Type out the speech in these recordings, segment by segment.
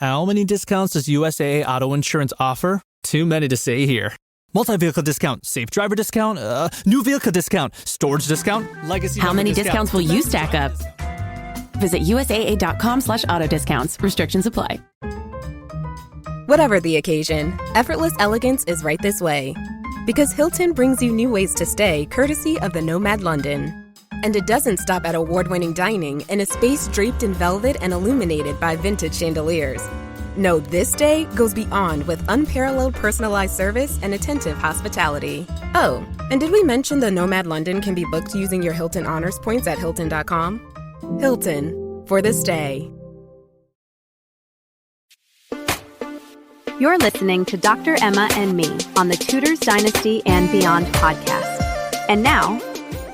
How many discounts does USAA Auto Insurance offer? Too many to say here. Multi-vehicle discount, safe driver discount, new vehicle discount, storage discount, legacy. How many discounts will you stack up? Visit USAA.com/auto discounts. Restrictions apply. Whatever the occasion, effortless elegance is right this way. Because Hilton brings you new ways to stay courtesy of the Nomad London. And it doesn't stop at award-winning dining in a space draped in velvet and illuminated by vintage chandeliers. No, this day goes beyond with unparalleled personalized service and attentive hospitality. Oh, and did we mention the Nomad London can be booked using your Hilton Honors points at Hilton.com? Hilton, for this day. You're listening to Dr. Emma and me on the Tudors Dynasty and Beyond podcast. And now,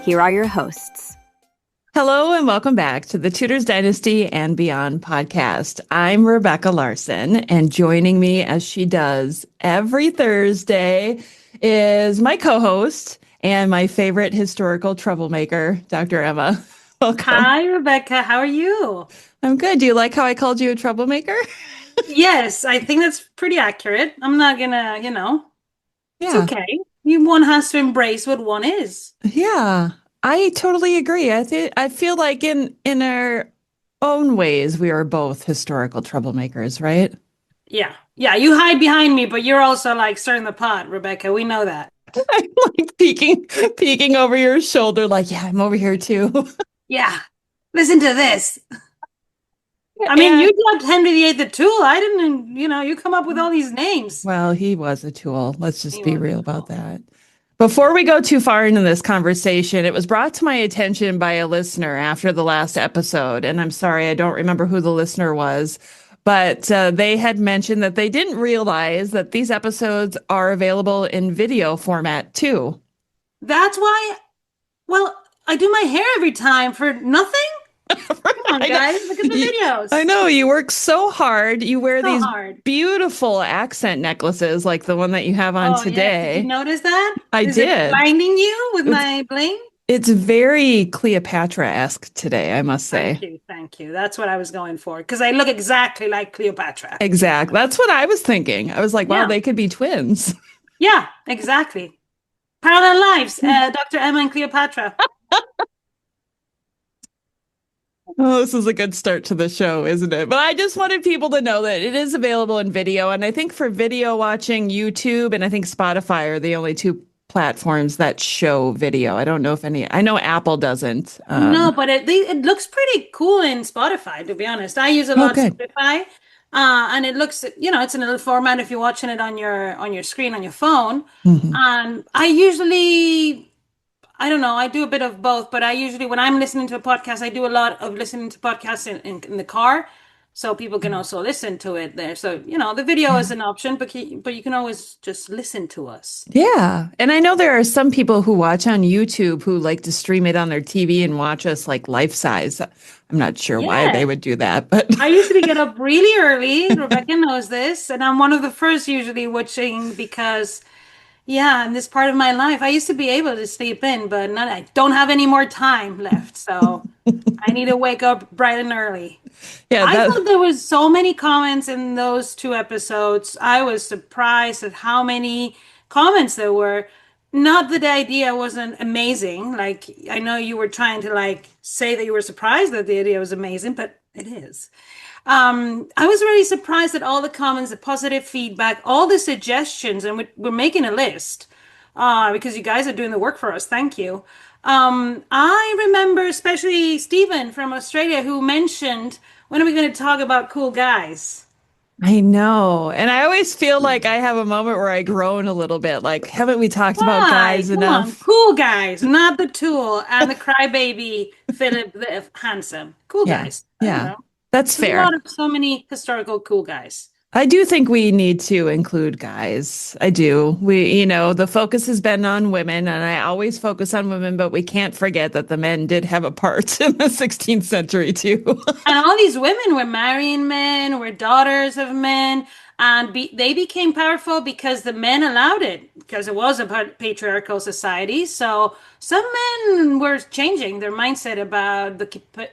here are your hosts. Hello and welcome back to the Tudors Dynasty and Beyond podcast. I'm Rebecca Larson, and joining me as she does every Thursday is my co-host and my favorite historical troublemaker, Dr. Emma. Welcome. Hi, Rebecca. How are you? I'm good. Do you like how I called you a troublemaker? Yes, I think that's pretty accurate. I'm not gonna, it's Yeah. okay. One has to embrace what one is. Yeah, I totally agree. I feel like in our own ways, we are both historical troublemakers, right? Yeah. Yeah, you hide behind me, but you're also like stirring the pot, Rebecca. We know that. I'm like peeking over your shoulder, like, yeah, I'm over here too. Yeah. Listen to this. I mean, you dubbed Henry VIII the Tool. I didn't, you come up with all these names. Well, he was a tool. Let's just be real about that. Before we go too far into this conversation, it was brought to my attention by a listener after the last episode. And I'm sorry, I don't remember who the listener was, but they had mentioned that they didn't realize that these episodes are available in video format too. That's why, I do my hair every time for nothing. Come on, guys, look at the videos. I know, you work so hard. You wear these beautiful accent necklaces like the one that you have on today. Yeah. Did you notice that? Is it did. Blinding you with my bling? It's very Cleopatra-esque today, I must say. Thank you. That's what I was going for, because I look exactly like Cleopatra. Exactly. That's what I was thinking. I was like, wow, they could be twins. Yeah, exactly. Parallel lives, Dr. Emma and Cleopatra. Oh, this is a good start to the show, isn't it? But I just wanted people to know that it is available in video. And I think for video watching, YouTube and I think Spotify are the only two platforms that show video. I don't know if I know Apple doesn't. No, but it looks pretty cool in Spotify, to be honest. I use a lot of Spotify. And it looks, it's in a little format if you're watching it on your screen, on your phone. Mm-hmm. And I usually... I don't know. I do a bit of both, but I usually, when I'm listening to a podcast, I do a lot of listening to podcasts in the car, so people can also listen to it there. So, the video is an option, but you can always just listen to us. Yeah. And I know there are some people who watch on YouTube who like to stream it on their TV and watch us like life size. I'm not sure why they would do that, but I usually get up really early. Rebecca knows this, and I'm one of the first usually watching because... Yeah, in this part of my life, I used to be able to sleep in, but I don't have any more time left. So I need to wake up bright and early. Yeah, I thought there was so many comments in those two episodes. I was surprised at how many comments there were. Not that the idea wasn't amazing. Like, I know you were trying to say that you were surprised that the idea was amazing, but it is. I was really surprised at all the comments, the positive feedback, all the suggestions, and we're making a list because you guys are doing the work for us. Thank you. I remember especially Stephen from Australia who mentioned, when are we going to talk about cool guys? I know. And I always feel like I have a moment where I groan a little bit. Like, haven't we talked about guys enough? Cool guys, not the tool and the crybaby Philip the handsome. Cool guys. Yeah. That's fair. So many historical cool guys. I do think we need to include guys. I do. The focus has been on women, and I always focus on women, but we can't forget that the men did have a part in the 16th century too. And all these women were marrying men, were daughters of men, and they became powerful because the men allowed it, because it was a patriarchal society. So some men were changing their mindset about the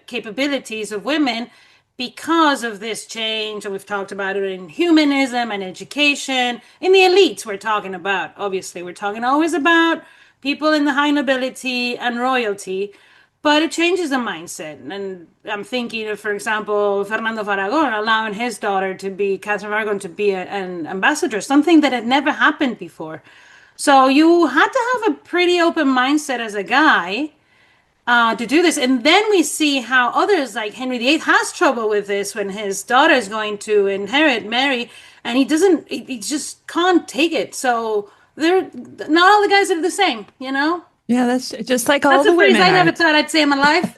capabilities of women. because of this change, and we've talked about it in humanism and education, in the elites we're talking about. Obviously, we're talking always about people in the high nobility and royalty, but it changes the mindset. And I'm thinking of, for example, Fernando of Aragon allowing his daughter to be, Catherine of Aragon, to be an ambassador, something that had never happened before. So you had to have a pretty open mindset as a guy to do this. And then we see how others, like Henry VIII, has trouble with this when his daughter is going to inherit Mary, and he just can't take it. So they're not all the guys are the same, you know? Yeah, that's just like all That's the a phrase women I are. never thought I'd say in my life.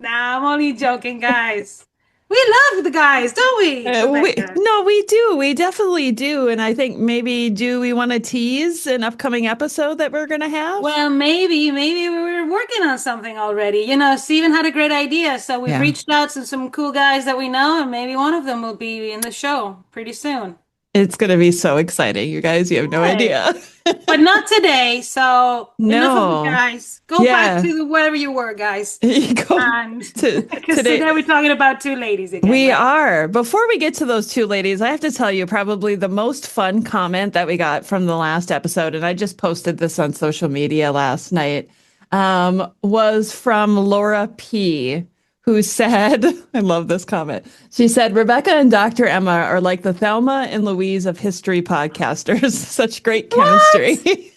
Nah, I'm only joking, guys. We love the guys, don't we? Rebecca? We do. We definitely do. And I think maybe do we want to tease an upcoming episode that we're going to have? Well, maybe we were working on something already. You know, Steven had a great idea, so we've Yeah. reached out to some cool guys that we know, and maybe one of them will be in the show pretty soon. It's going to be so exciting, you guys. You have no Right. idea. But not today, so enough of No. the guys. Go Yeah. back to wherever you were, guys. You go And to because today. today we're talking about two ladies again. We right? are. Before we get to those two ladies, I have to tell you probably the most fun comment that we got from the last episode, and I just posted this on social media last night, was from Laura P., who said, I love this comment. She said, Rebecca and Dr. Emma are like the Thelma and Louise of history podcasters. Such great chemistry.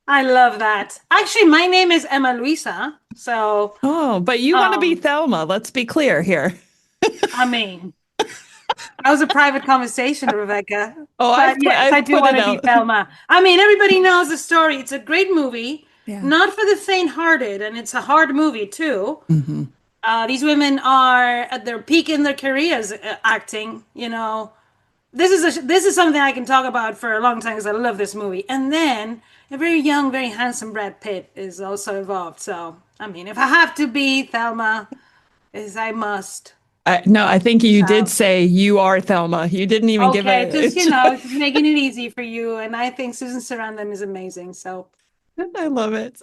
I love that. Actually, my name is Emma Luisa, so Oh, but you want to be Thelma. Let's be clear here. I mean, that was a private conversation, Rebecca. Oh, But yes, I do put want it to be out. Thelma. I mean, everybody knows the story. It's a great movie, Yeah. not for the faint-hearted, and it's a hard movie too. Mm-hmm. These women are at their peak in their careers acting. You know, this is something I can talk about for a long time because I love this movie. And then a very young, very handsome Brad Pitt is also involved. So, I mean, if I have to be Thelma, as I must. No, I think you did say you are Thelma. You didn't even give Okay, a. just just making it easy for you. And I think Susan Sarandon is amazing. So I love it.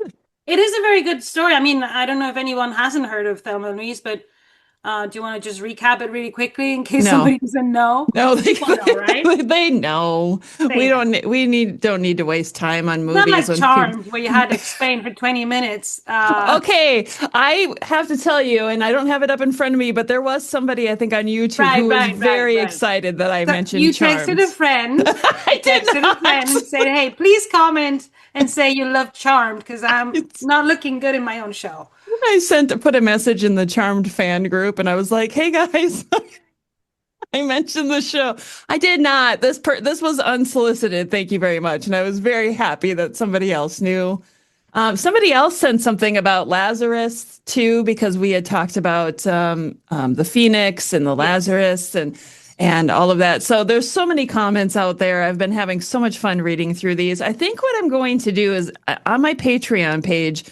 it is a very good story. I mean, I don't know if anyone hasn't heard of Thelma and Louise, but do you want to just recap it really quickly in case No. somebody doesn't know? No, People know, right? they know. They know. Don't need to waste time on movies. Not like when Charmed, where you had to explain for 20 minutes. Okay, I have to tell you, and I don't have it up in front of me, but there was somebody I think on YouTube who was very excited that I mentioned You Charmed. texted a friend. I did texted not. a friend and said, "Hey, please comment and say you love Charmed because I'm not looking good in my own show." I put a message in the Charmed fan group, and I was like, "Hey guys, I mentioned the show. I did not. This was unsolicited. Thank you very much." And I was very happy that somebody else knew. Somebody else sent something about Lazarus too, because we had talked about the Phoenix and the Lazarus and all of that. So there's so many comments out there. I've been having so much fun reading through these. I think what I'm going to do is on my Patreon page,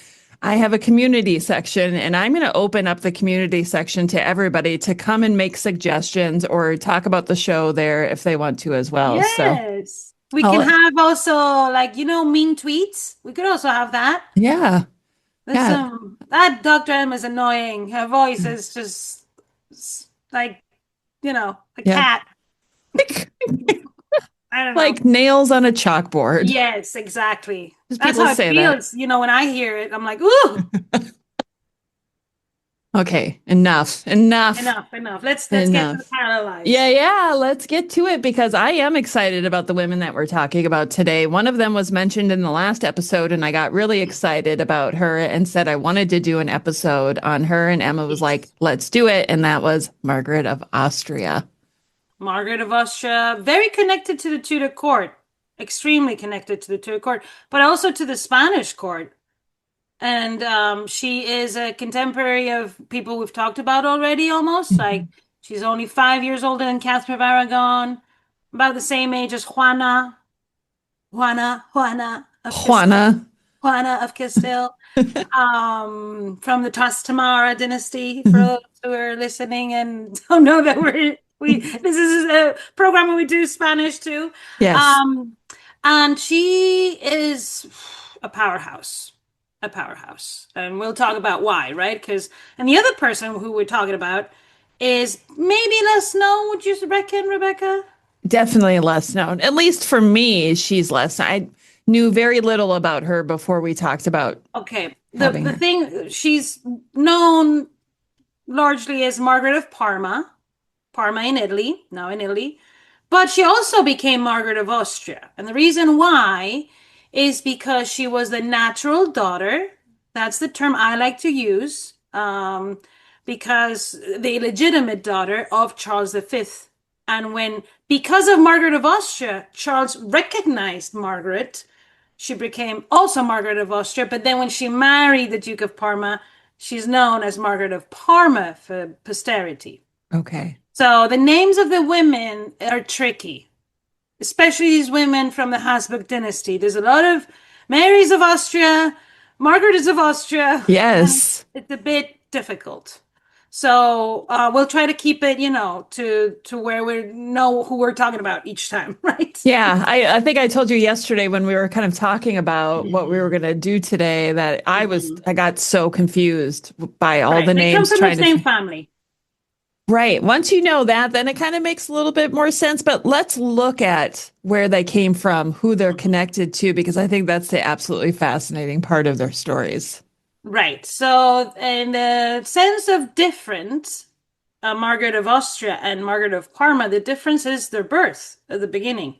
I have a community section, and I'm going to open up the community section to everybody to come and make suggestions or talk about the show there if they want to as well. Yes. So We can have also, like, mean tweets. We could also have that. yeah. That Dr. M is annoying. Her voice is just like, a cat. I don't know. Like nails on a chalkboard. Yes, exactly. Just That's people how it say feels. When I hear it, I'm like, ooh. Okay, enough. Enough. Let's get to the parallel. Yeah, let's get to it because I am excited about the women that we're talking about today. One of them was mentioned in the last episode, and I got really excited about her and said I wanted to do an episode on her, and Emma was like, let's do it, and that was Margaret of Austria. Margaret of Austria, very connected to the Tudor court, extremely connected to the Tudor court, but also to the Spanish court. And she is a contemporary of people we've talked about already almost. Mm-hmm. Like, she's only 5 years older than Catherine of Aragon, about the same age as Juana of Castile, from the Trastamara dynasty, for those who are listening and don't know that this is a program where we do Spanish too. Yes. And she is a powerhouse. a powerhouse. And we'll talk about why, right? And the other person who we're talking about is maybe less known, would you reckon, Rebecca? Definitely less known. At least for me, she's less. I knew very little about her before we talked about Okay. having The her. thing, she's known largely as Margaret of Parma, Parma in Italy, now in Italy. But she also became Margaret of Austria. And the reason why is because she was the natural daughter. That's the term I like to use, because the illegitimate daughter of Charles V. And because of Margaret of Austria, Charles recognized Margaret. She became also Margaret of Austria. But then when she married the Duke of Parma, she's known as Margaret of Parma for posterity. Okay. So the names of the women are tricky, especially these women from the Habsburg dynasty. There's a lot of Marys of Austria, Margarets of Austria, and Yes. it's a bit difficult. So we'll try to keep it, to where we know who we're talking about each time, right? Yeah, I think I told you yesterday when we were kind of talking about what we were going to do today that I got so confused by all Right. the They come names from the trying same to. family. Right. Once you know that, then it kind of makes a little bit more sense. But let's look at where they came from, who they're connected to, because I think that's the absolutely fascinating part of their stories. Right. So, in the sense of different, Margaret of Austria and Margaret of Parma, the difference is their birth at the beginning.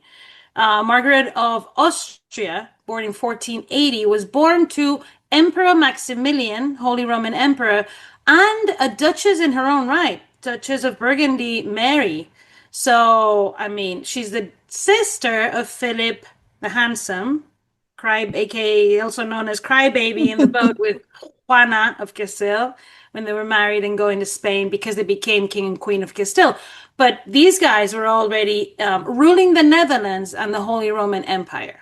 Margaret of Austria, born in 1480, was born to Emperor Maximilian, Holy Roman Emperor, and a duchess in her own right, Duchess of Burgundy, Mary. So, I mean, she's the sister of Philip the Handsome, aka also known as Crybaby, in the boat with Juana of Castile when they were married and going to Spain because they became king and queen of Castile. But these guys were already ruling the Netherlands and the Holy Roman Empire.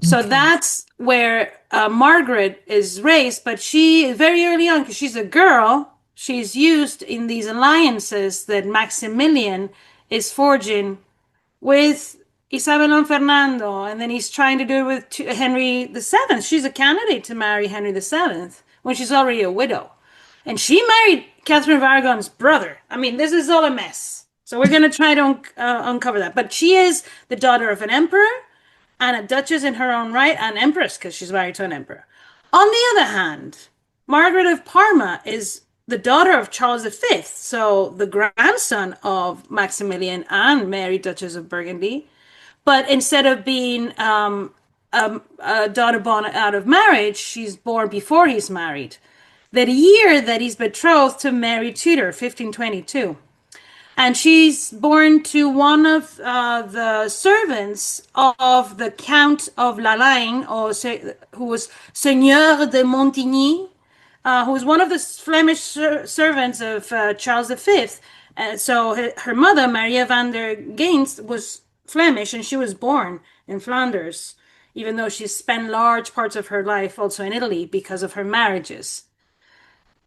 So that's where Margaret is raised, but she very early on, because she's a girl, she's used in these alliances that Maximilian is forging with Isabel and Fernando, and then he's trying to do it with Henry VII. She's a candidate to marry Henry VII when she's already a widow. And she married Catherine of Aragon's brother. I mean, this is all a mess. So we're going to try to uncover that. But she is the daughter of an emperor and a duchess in her own right, and empress because she's married to an emperor. On the other hand, Margaret of Parma is the daughter of Charles V, so the grandson of Maximilian and Mary, Duchess of Burgundy. But instead of being a daughter born out of marriage, she's born before he's married. The year that he's betrothed to Mary Tudor, 1522. And she's born to one of the servants of the Count of Lalaing, who was Seigneur de Montigny, who was one of the Flemish servants of Charles V. So her mother, Maria van der Geinst, was Flemish, and she was born in Flanders, even though she spent large parts of her life also in Italy because of her marriages.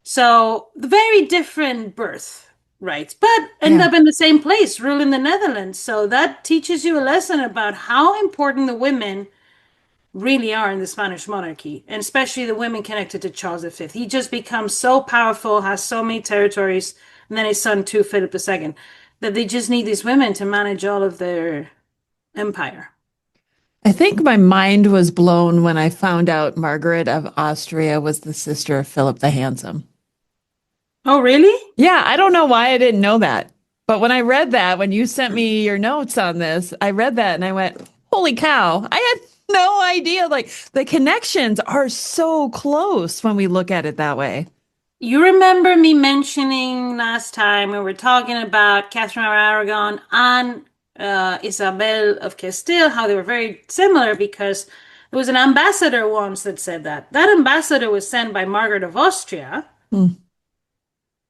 So very different birth, right? But end up in the same place, ruling the Netherlands. So that teaches you a lesson about how important the women really are in the Spanish monarchy, and especially the women connected to Charles V. He just becomes so powerful, has so many territories, and then his son too, Philip II, that they just need these women to manage all of their empire. I think my mind was blown when I found out Margaret of Austria was the sister of Philip the Handsome. Oh, really? Yeah, I don't know why I didn't know that. But when I read that, when you sent me your notes on this, I read that and I went, holy cow, I had no idea. Like the connections are so close when we look at it that way. You remember me mentioning last time we were talking about Catherine of Aragon and Isabel of Castile, how they were very similar because there was an ambassador once that said that. That ambassador was sent by Margaret of Austria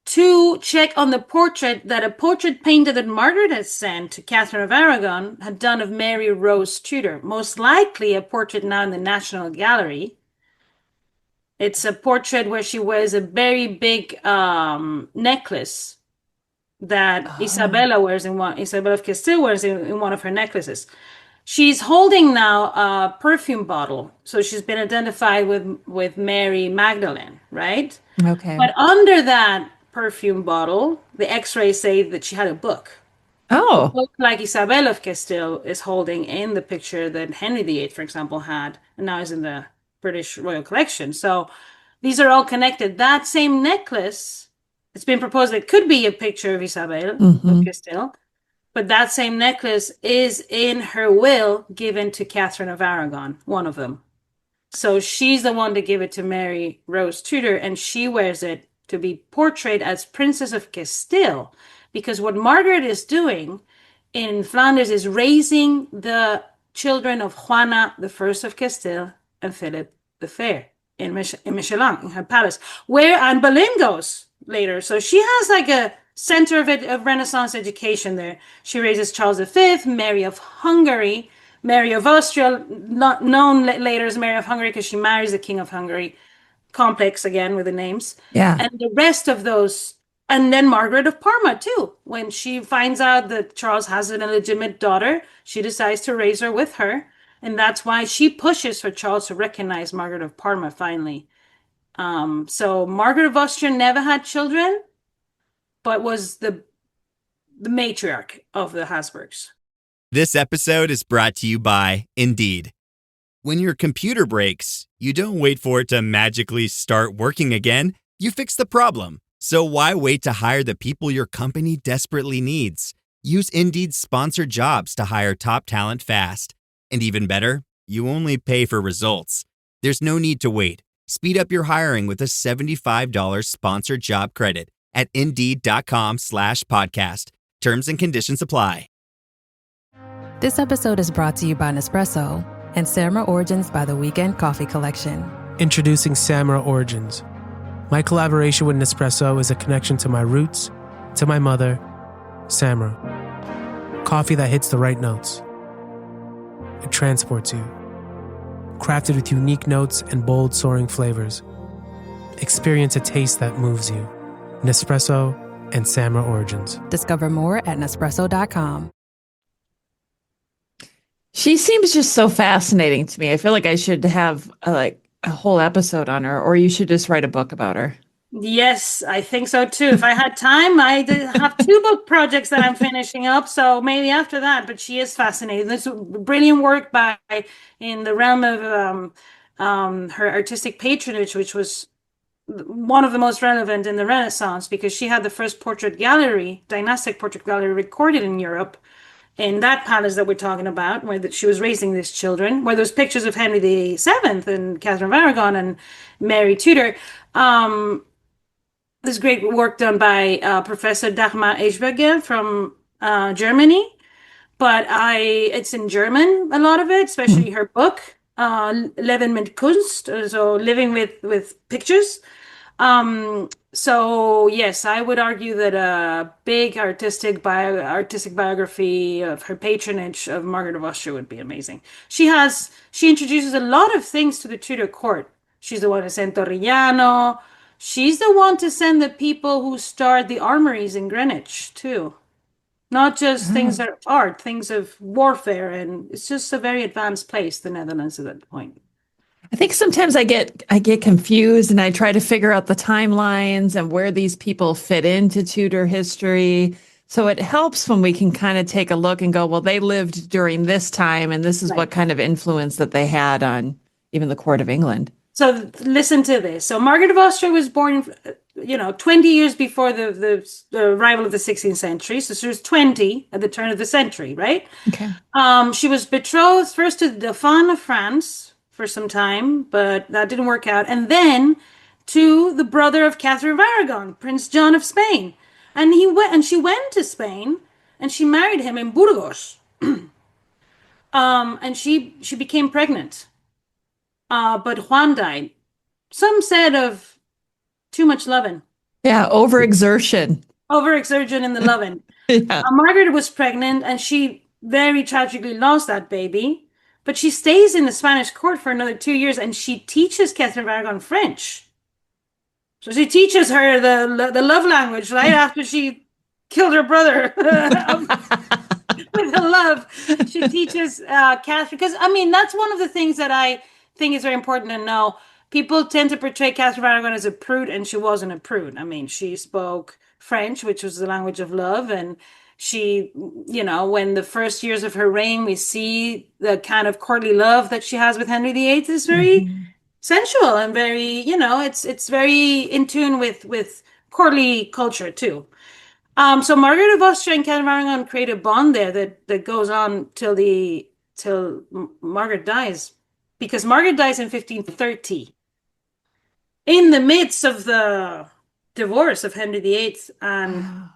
to check on the portrait that a portrait painter that Margaret had sent to Catherine of Aragon had done of Mary Rose Tudor, most likely a portrait now in the National Gallery. It's a portrait where she wears a very big necklace that Isabella wears Isabella of Castile wears in one of her necklaces. She's holding now a perfume bottle. So she's been identified with Mary Magdalene, right? Okay. But under that perfume bottle, the x-rays say that she had a book. A Oh. book like Isabel of Castile is holding in the picture that Henry VIII, for example, had, and now is in the British Royal Collection. So these are all connected. That same necklace, it's been proposed that it could be a picture of Isabel of Castile, but that same necklace is in her will given to Catherine of Aragon, one of them. So she's the one to give it to Mary Rose Tudor, and she wears it to be portrayed as Princess of Castile. Because what Margaret is doing in Flanders is raising the children of Juana the First of Castile and Philip the Fair in Michelin, in her palace, where Anne Boleyn goes later. So she has like a center of Renaissance education there. She raises Charles V, Mary of Hungary, Mary of Austria, not known later as Mary of Hungary because she marries the King of Hungary. Complex again with the names. Yeah. And the rest of those, and then Margaret of Parma too. When she finds out that Charles has an illegitimate daughter, she decides to raise her with her. And that's why she pushes for Charles to recognize Margaret of Parma finally. So Margaret of Austria never had children, but was the matriarch of the Habsburgs. This episode is brought to you by Indeed. When your computer breaks, you don't wait for it to magically start working again. You fix the problem. So why wait to hire the people your company desperately needs? Use Indeed's sponsored jobs to hire top talent fast. And even better, you only pay for results. There's no need to wait. Speed up your hiring with a $75 sponsored job credit at Indeed.com/podcast. Terms and conditions apply. This episode is brought to you by Nespresso and Samra Origins by the Weekend Coffee Collection. Introducing Samra Origins. My collaboration with Nespresso is a connection to my roots, to my mother, Samra. Coffee that hits the right notes. It transports you. Crafted with unique notes and bold, soaring flavors. Experience a taste that moves you. Nespresso and Samra Origins. Discover more at Nespresso.com. She seems just so fascinating to me. I feel like I should have a whole episode on her, or you should just write a book about her. Yes, I think so too. If I had time, I did have 2 book projects that I'm finishing up, so maybe after that. But she is fascinating. There's brilliant work by in the realm of her artistic patronage, which was one of the most relevant in the Renaissance, because she had the first portrait gallery, dynastic portrait gallery, recorded in Europe. In that palace that we're talking about, where she was raising these children, where there's pictures of Henry VII and Catherine of Aragon and Mary Tudor. There's great work done by Professor Dagmar Eichberger from Germany, but it's in German, a lot of it, especially her book, Leben mit Kunst, so living with pictures. So yes, I would argue that a big artistic biography of her patronage of Margaret of Austria would be amazing. She introduces a lot of things to the Tudor court. She's the one to send Torrigiano. She's the one to send the people who started the armories in Greenwich too. Not just things that are art, things of warfare, and it's just a very advanced place, the Netherlands at that point. I think sometimes I get confused and I try to figure out the timelines and where these people fit into Tudor history. So it helps when we can kind of take a look and go, well, they lived during this time and this is what kind of influence that they had on even the court of England. So listen to this. So Margaret of Austria was born, 20 years before the arrival of the 16th century. So she was 20 at the turn of the century, right? Okay. She was betrothed first to the Dauphin of France for some time, but that didn't work out. And then to the brother of Catherine of Aragon, Prince John of Spain. And she went to Spain and she married him in Burgos. And she became pregnant. But Juan died. Some said of too much loving. Yeah, overexertion. Overexertion in the loving. Yeah. Margaret was pregnant and she very tragically lost that baby. But she stays in the Spanish court for another 2 years and she teaches Catherine of Aragon French. So she teaches her the love language right after she killed her brother with the love. she teaches Catherine, because I mean that's one of the things that I think is very important to know. People tend to portray Catherine of Aragon as a prude, and she wasn't a prude. I mean, she spoke French, which was the language of love, and she, when the first years of her reign, we see the kind of courtly love that she has with Henry VIII is very sensual and very, it's very in tune with courtly culture too. So Margaret of Austria and Catherine of Aragon create a bond there that goes on till Margaret dies, because Margaret dies in 1530, in the midst of the divorce of Henry VIII. And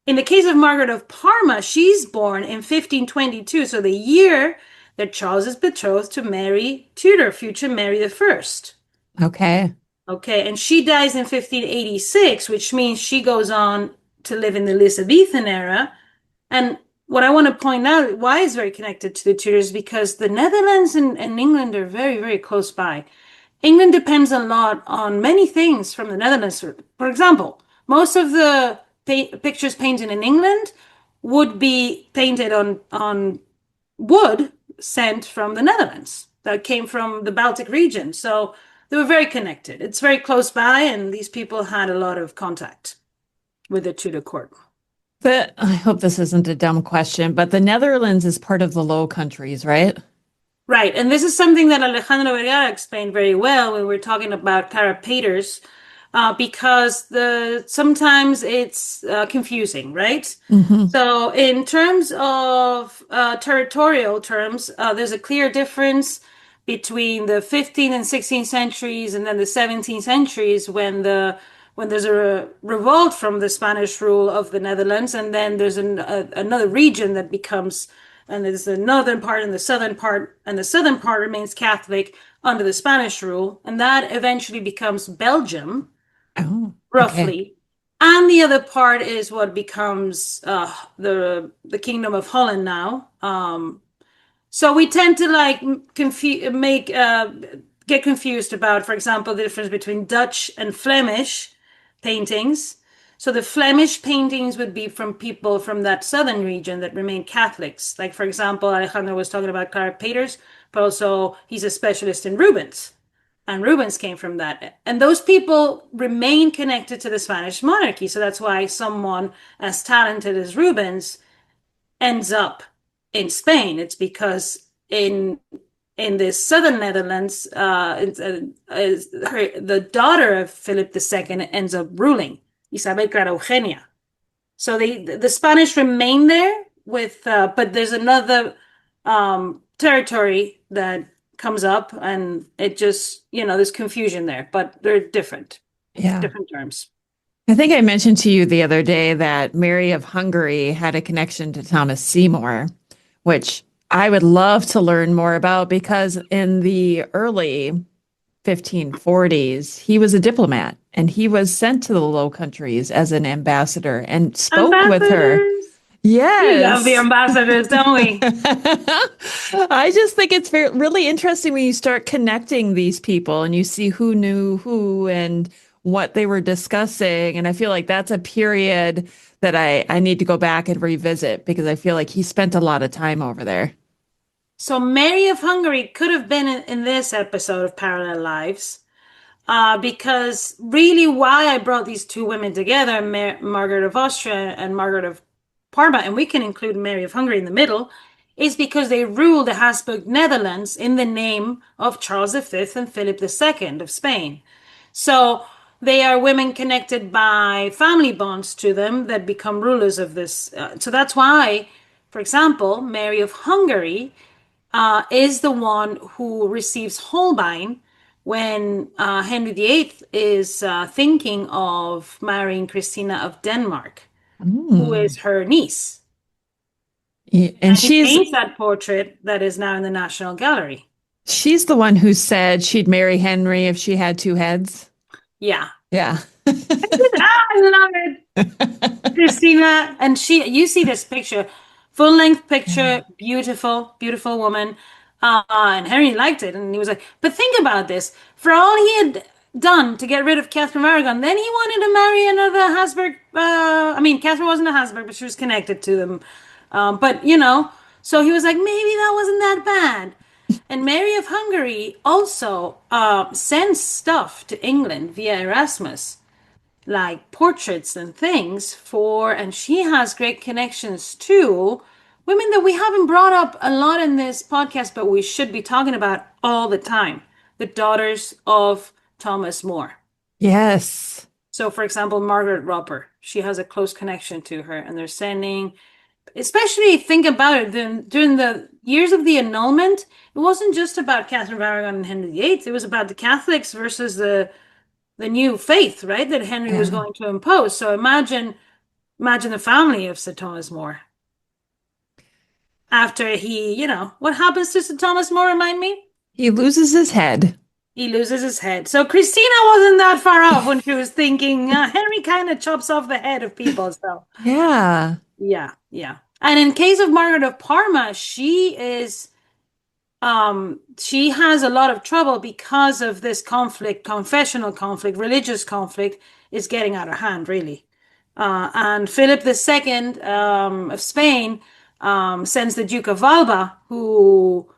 in the case of Margaret of Parma, she's born in 1522, so the year that Charles is betrothed to Mary Tudor, future Mary the First. Okay. Okay, and she dies in 1586, which means she goes on to live in the Elizabethan era. And what I want to point out, why it's very connected to the Tudors, because the Netherlands and England are very, very close by. England depends a lot on many things from the Netherlands. For example, most of the pictures painted in England would be painted on wood sent from the Netherlands that came from the Baltic region. So they were very connected. It's very close by, and these people had a lot of contact with the Tudor court. But I hope this isn't a dumb question, but the Netherlands is part of the Low Countries, right? Right. And this is something that Alejandro Vergara explained very well when we were talking about carapaters, because sometimes it's confusing, right? So in terms of territorial terms, there's a clear difference between the 15th and 16th centuries and then the 17th centuries when there's a revolt from the Spanish rule of the Netherlands, and then there's another region that becomes, and there's the northern part and the southern part, and the southern part remains Catholic under the Spanish rule, and that eventually becomes Belgium, roughly. Okay. And the other part is what becomes the Kingdom of Holland now. So we tend to get confused about, for example, the difference between Dutch and Flemish paintings. So the Flemish paintings would be from people from that southern region that remain Catholics. Like, for example, Alejandro was talking about carapaters, but also he's a specialist in Rubens. And Rubens came from that. And those people remain connected to the Spanish monarchy. So that's why someone as talented as Rubens ends up in Spain. It's because in the southern Netherlands, the daughter of Philip II ends up ruling, Isabel Clara Eugenia. So the Spanish remain there but there's another territory that comes up, and it just, there's confusion there, but they're different. Yeah. Different terms. I think I mentioned to you the other day that Mary of Hungary had a connection to Thomas Seymour, which I would love to learn more about, because in the early 1540s, he was a diplomat and he was sent to the Low Countries as an ambassador and spoke with her. Yes. We love the ambassadors, don't we? I just think it's really interesting when you start connecting these people and you see who knew who and what they were discussing. And I feel like that's a period that I need to go back and revisit, because I feel like he spent a lot of time over there. So Mary of Hungary could have been in this episode of Parallel Lives, because really why I brought these two women together, Margaret of Austria and Margaret of Parma, and we can include Mary of Hungary in the middle, is because they ruled the Habsburg Netherlands in the name of Charles V and Philip II of Spain. So they are women connected by family bonds to them that become rulers of this. So that's why, for example, Mary of Hungary is the one who receives Holbein when Henry VIII is thinking of marrying Christina of Denmark, who is her niece. Yeah, and she paints that portrait that is now in the National Gallery. She's the one who said she'd marry Henry if she had two heads. Yeah. Yeah. I love it. Christina, and you see this picture, full-length picture, beautiful, beautiful woman. And Henry liked it, and he was like, but think about this. For all he had done to get rid of Catherine of Aragon, then he wanted to marry another Habsburg. Catherine wasn't a Habsburg, but she was connected to them. So he was like, maybe that wasn't that bad. And Mary of Hungary also sends stuff to England via Erasmus, like portraits and things and she has great connections to women that we haven't brought up a lot in this podcast, but we should be talking about all the time. The daughters of Thomas More. Yes. So, for example, Margaret Roper, she has a close connection to her, and they're sending, especially think about it, during the years of the annulment, it wasn't just about Catherine of Aragon and Henry VIII. It was about the Catholics versus the new faith, right, that Henry was going to impose. So imagine the family of Sir Thomas More. After he, what happens to Sir Thomas More, remind me? He loses his head. He loses his head. So Christina wasn't that far off when she was thinking, Henry kind of chops off the head of people. So Yeah. Yeah. And in case of Margaret of Parma, she has a lot of trouble because of this conflict, confessional conflict, religious conflict is getting out of hand, really. And Philip II of Spain sends the Duke of Alba, who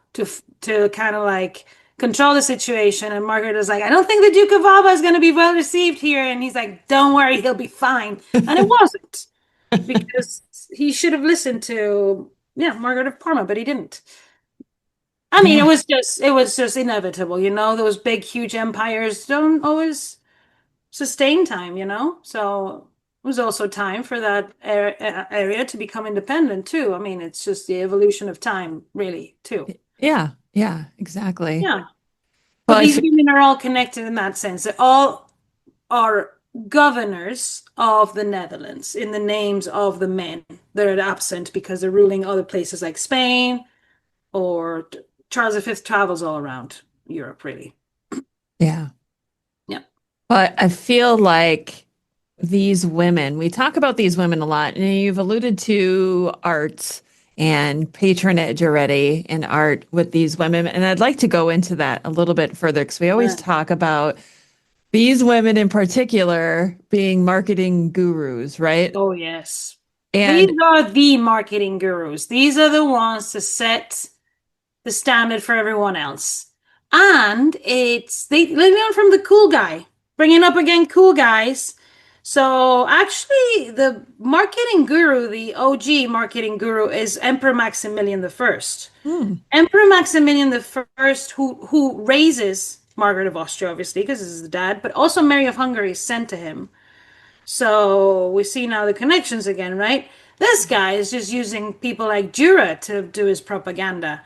to kind of like control the situation. And Margaret is like, I don't think the Duke of Alba is going to be well received here. And he's like, don't worry, he'll be fine. And it wasn't, because he should have listened to Margaret of Parma, but he didn't. I mean, it was just inevitable, those big, huge empires don't always sustain time, so it was also time for that area to become independent too. I mean, it's just the evolution of time, really, too. Yeah, exactly. Yeah. But these women are all connected in that sense. They all are governors of the Netherlands in the names of the men that are absent because they're ruling other places like Spain, or Charles V travels all around Europe, really. Yeah. Yeah. But I feel like these women, we talk about these women a lot, and you've alluded to arts and patronage already in art with these women. And I'd like to go into that a little bit further, because we always talk about these women in particular being marketing gurus, right? Oh, yes. And these are the marketing gurus. These are the ones to set the standard for everyone else. And they learn from the cool guy, bringing up again cool guys. So actually, the marketing guru, the OG marketing guru, is Emperor Maximilian I. Emperor Maximilian I, who raises Margaret of Austria, obviously, because this is the dad, but also Mary of Hungary is sent to him. So we see now the connections again, right? This guy is just using people like Dürer to do his propaganda.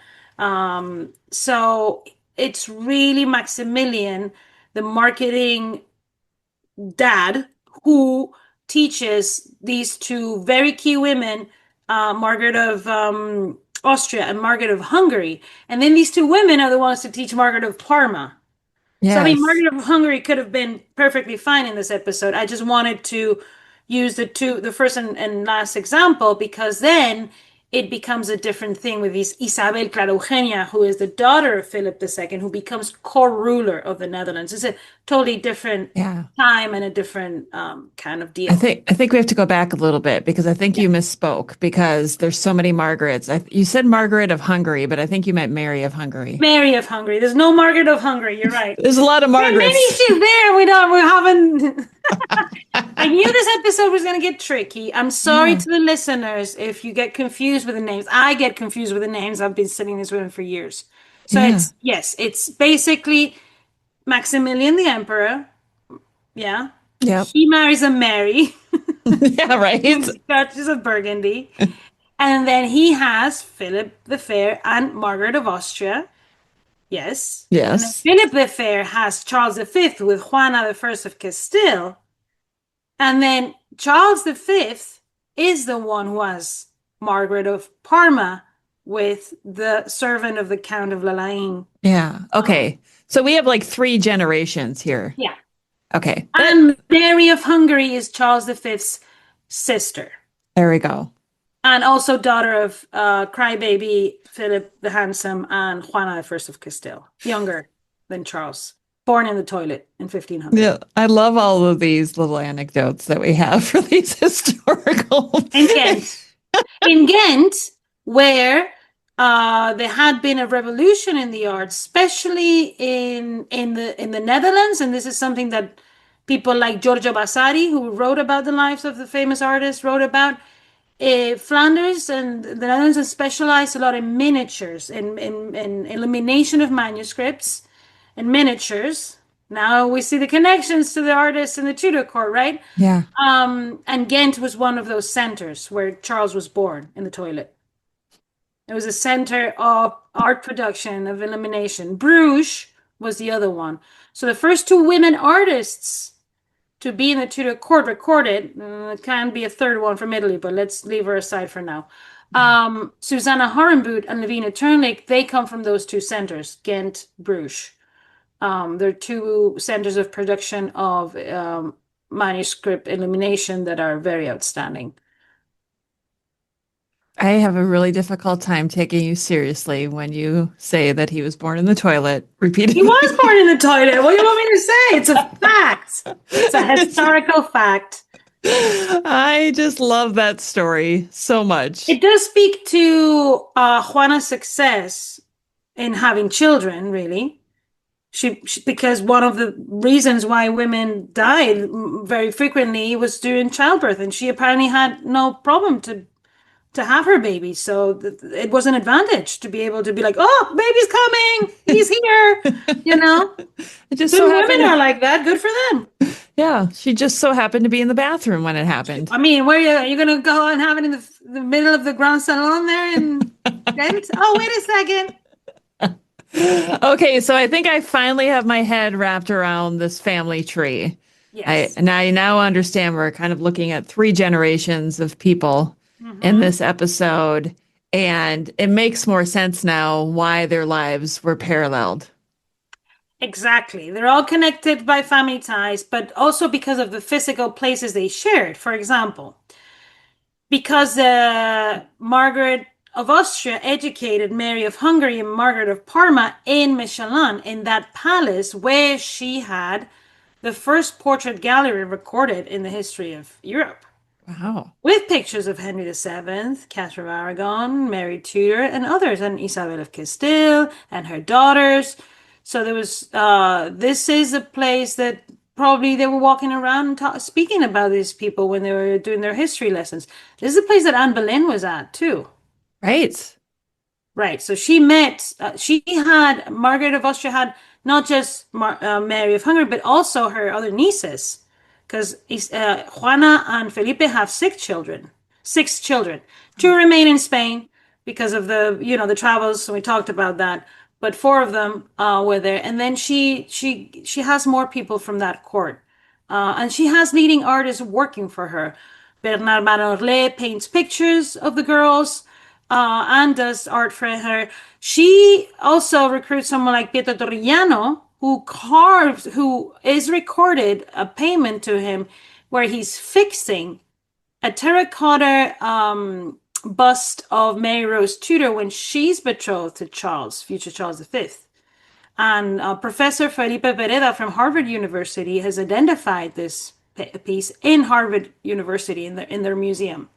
So it's really Maximilian, the marketing dad, who teaches these two very key women, Margaret of Austria and Margaret of Hungary. And then these two women are the ones to teach Margaret of Parma. Yes. So, I mean, Margaret of Hungary could have been perfectly fine in this episode. I just wanted to use the first and last example, because then it becomes a different thing with this Isabel Clara Eugenia, who is the daughter of Philip II, who becomes co-ruler of the Netherlands. It's a totally different time and a different kind of deal. I think we have to go back a little bit, because I think you misspoke, because there's so many Margarets. You said Margaret of Hungary, but I think you meant Mary of Hungary. Mary of Hungary. There's no Margaret of Hungary. You're right. There's a lot of Margarets. Maybe she's there. We haven't. I knew this episode was going to get tricky. I'm sorry to the listeners if you get confused with the names. I get confused with the names. I've been studying these women for years. So it's basically Maximilian the Emperor. Yeah. Yeah. He marries a Mary. Yeah, right. Duchess of Burgundy. And then he has Philip the Fair and Margaret of Austria. Yes. And then Philip the Fair has Charles V with Juana I of Castile. And then Charles V is the one who has Margaret of Parma with the servant of the Count of Lalaing. Yeah. Okay. So we have like 3 generations here. Yeah. Okay. And Mary of Hungary is Charles V's sister. There we go. And also daughter of crybaby Philip the Handsome and Juana I of Castile. Younger than Charles. Born in the toilet in 1500. Yeah, I love all of these little anecdotes that we have for these historical. In Ghent, where There had been a revolution in the arts, especially in the Netherlands, and this is something that people like Giorgio Vasari, who wrote about the lives of the famous artists, wrote about. Flanders and the Netherlands have specialized a lot in miniatures, in illumination of manuscripts and miniatures. Now we see the connections to the artists in the Tudor court, right? Yeah. And Ghent was one of those centers where Charles was born, in the toilet. It was a center of art production, of illumination. Bruges was the other one. So the first two women artists to be in the Tudor court recorded, it can be a third one from Italy, but let's leave her aside for now. Susanna Horenboot and Lavina Turnlake, they come from those two centers, Ghent, Bruges. They're two centers of production of manuscript illumination that are very outstanding. I have a really difficult time taking you seriously when you say that he was born in the toilet repeatedly. He was born in the toilet. What do you want me to say? It's a fact. It's a historical fact. I just love that story so much. It does speak to Juana's success in having children, really. She because one of the reasons why women died very frequently was during childbirth, and she apparently had no problem to have her baby. So it was an advantage to be able to be like, oh, baby's coming. He's here. You know, it just so so women are like that. Good for them. Yeah. She just so happened to be in the bathroom when it happened. I mean, where are you going to go and have it in the middle of the Grand Salon there? And oh, wait a second. Okay. So I think I finally have my head wrapped around this family tree. Yes. I now understand we're kind of looking at 3 generations of people in this episode, and it makes more sense now why their lives were paralleled. Exactly. They're all connected by family ties, but also because of the physical places they shared. For example, because Margaret of Austria educated Mary of Hungary and Margaret of Parma in Mechalon, in that palace where she had the first portrait gallery recorded in the history of Europe. Wow. With pictures of Henry VII, Catherine of Aragon, Mary Tudor, and others, and Isabel of Castile, and her daughters. So there was, this is a place that probably they were walking around and speaking about these people when they were doing their history lessons. This is a place that Anne Boleyn was at, too. Right. Right. So she had, Margaret of Austria had not just Mary of Hungary, but also her other nieces. Because Juana and Felipe have 6 children. 2 remain in Spain because of the travels. So we talked about that. But 4 of them were there. And then she has more people from that court. And she has leading artists working for her. Bernard Manorlet paints pictures of the girls and does art for her. She also recruits someone like Pietro Torrigiano, who is recorded a payment to him where he's fixing a terracotta bust of Mary Rose Tudor when she's betrothed to Charles, future Charles V. And Professor Felipe Pereda from Harvard University has identified this piece in Harvard University in their museum,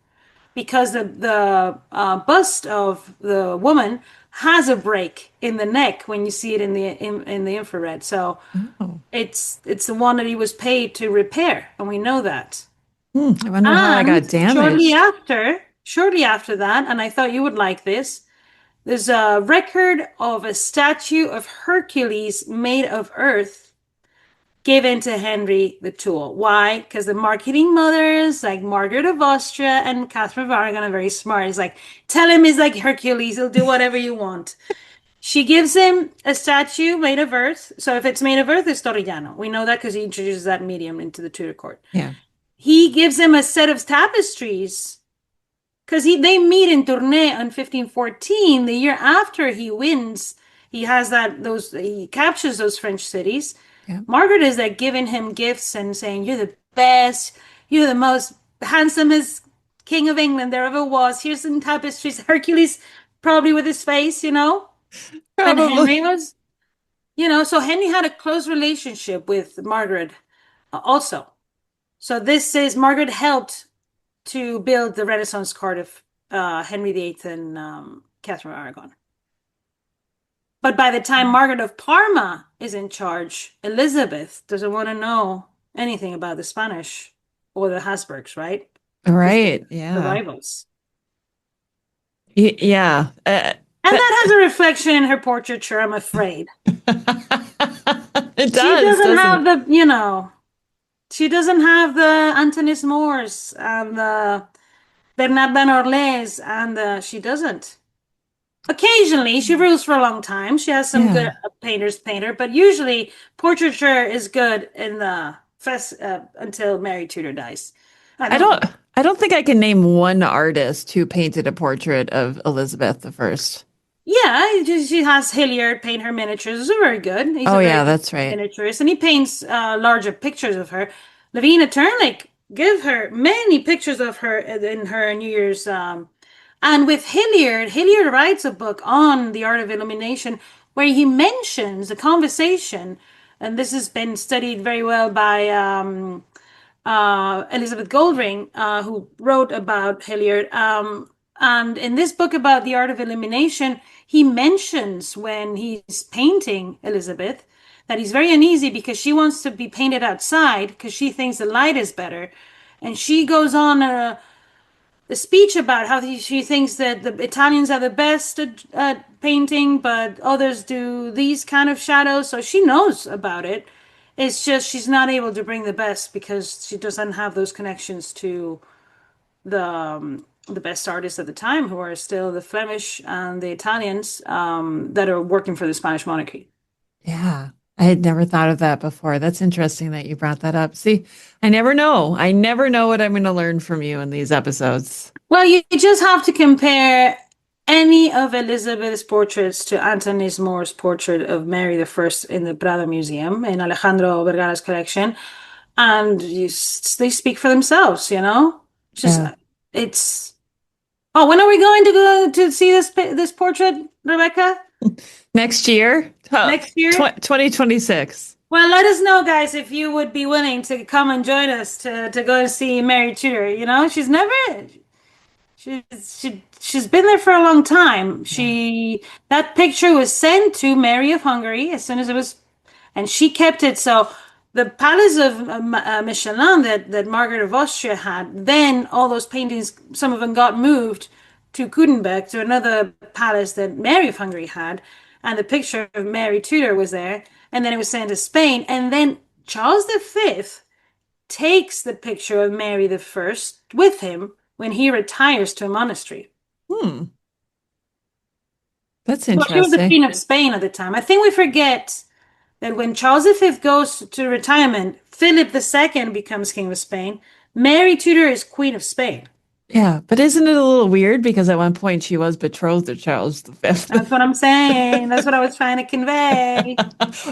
because the bust of the woman has a break in the neck when you see it in the infrared. So it's the one that he was paid to repair, and we know that. I wonder how I got damaged. Shortly after that, and I thought you would like this, there's a record of a statue of Hercules made of earth given to Henry the Tool. Why? Because the marketing mothers like Margaret of Austria and Catherine of Aragon are very smart. He's like, tell him he's like Hercules. He'll do whatever you want. She gives him a statue made of earth. So if it's made of earth, it's Torrigiano. We know that because he introduces that medium into the Tudor court. Yeah. He gives him a set of tapestries because they meet in Tournai in 1514. The year after he wins, he captures those French cities. Yeah. Margaret is like giving him gifts and saying, you're the best, you're the most handsomest king of England there ever was. Here's some tapestries. Hercules, probably with his face, Probably. And Henry was, so Henry had a close relationship with Margaret also. So this is, Margaret helped to build the Renaissance court of Henry VIII Catherine of Aragon. But by the time Margaret of Parma is in charge, Elizabeth doesn't want to know anything about the Spanish or the Habsburgs, right? Right. The Yeah. rivals. Yeah. And that has a reflection in her portraiture, I'm afraid. It does. She doesn't have it? she doesn't have the Antonis Moors and the Bernard Orles, and she doesn't. Occasionally, she rules for a long time. She has some good painter, but usually portraiture is good in the until Mary Tudor dies. I don't think I can name one artist who painted a portrait of Elizabeth I. Yeah, she has Hilliard paint her miniatures. Those are very good. He's that's right. Miniaturist, and he paints larger pictures of her. Lavina Turnlake give her many pictures of her in her New Year's. And with Hilliard writes a book on the art of illumination where he mentions a conversation, and this has been studied very well by Elizabeth Goldring, who wrote about Hilliard. And in this book about the art of illumination, he mentions when he's painting Elizabeth that he's very uneasy because she wants to be painted outside because she thinks the light is better. And she goes on a speech about how she thinks that the Italians are the best at painting, but others do these kind of shadows. So she knows about it. It's just she's not able to bring the best because she doesn't have those connections to the best artists at the time, who are still the Flemish and the Italians that are working for the Spanish monarchy. Yeah, I had never thought of that before. That's interesting that you brought that up. See, I never know. I never know what I'm going to learn from you in these episodes. Well, you just have to compare any of Elizabeth's portraits to Antonis Moor's portrait of Mary I in the Prado Museum in Alejandro Vergara's collection, and they speak for themselves. It's. Oh, when are we going to go to see this portrait, Rebecca? Next year? Next year? 2026. Well, let us know, guys, if you would be willing to come and join us to go and see Mary Tudor. She's been there for a long time. That picture was sent to Mary of Hungary as soon as it was, and she kept it. So the palace of Michelin that Margaret of Austria had, then all those paintings, some of them got moved to Coudenbeck, to another palace that Mary of Hungary had, and the picture of Mary Tudor was there, and then it was sent to Spain, and then Charles V takes the picture of Mary I with him when he retires to a monastery. That's interesting. She was the Queen of Spain at the time. I think we forget that when Charles V goes to retirement, Philip II becomes King of Spain. Mary Tudor is Queen of Spain. Yeah, but isn't it a little weird because at one point she was betrothed to Charles V? That's what I'm saying. That's what I was trying to convey.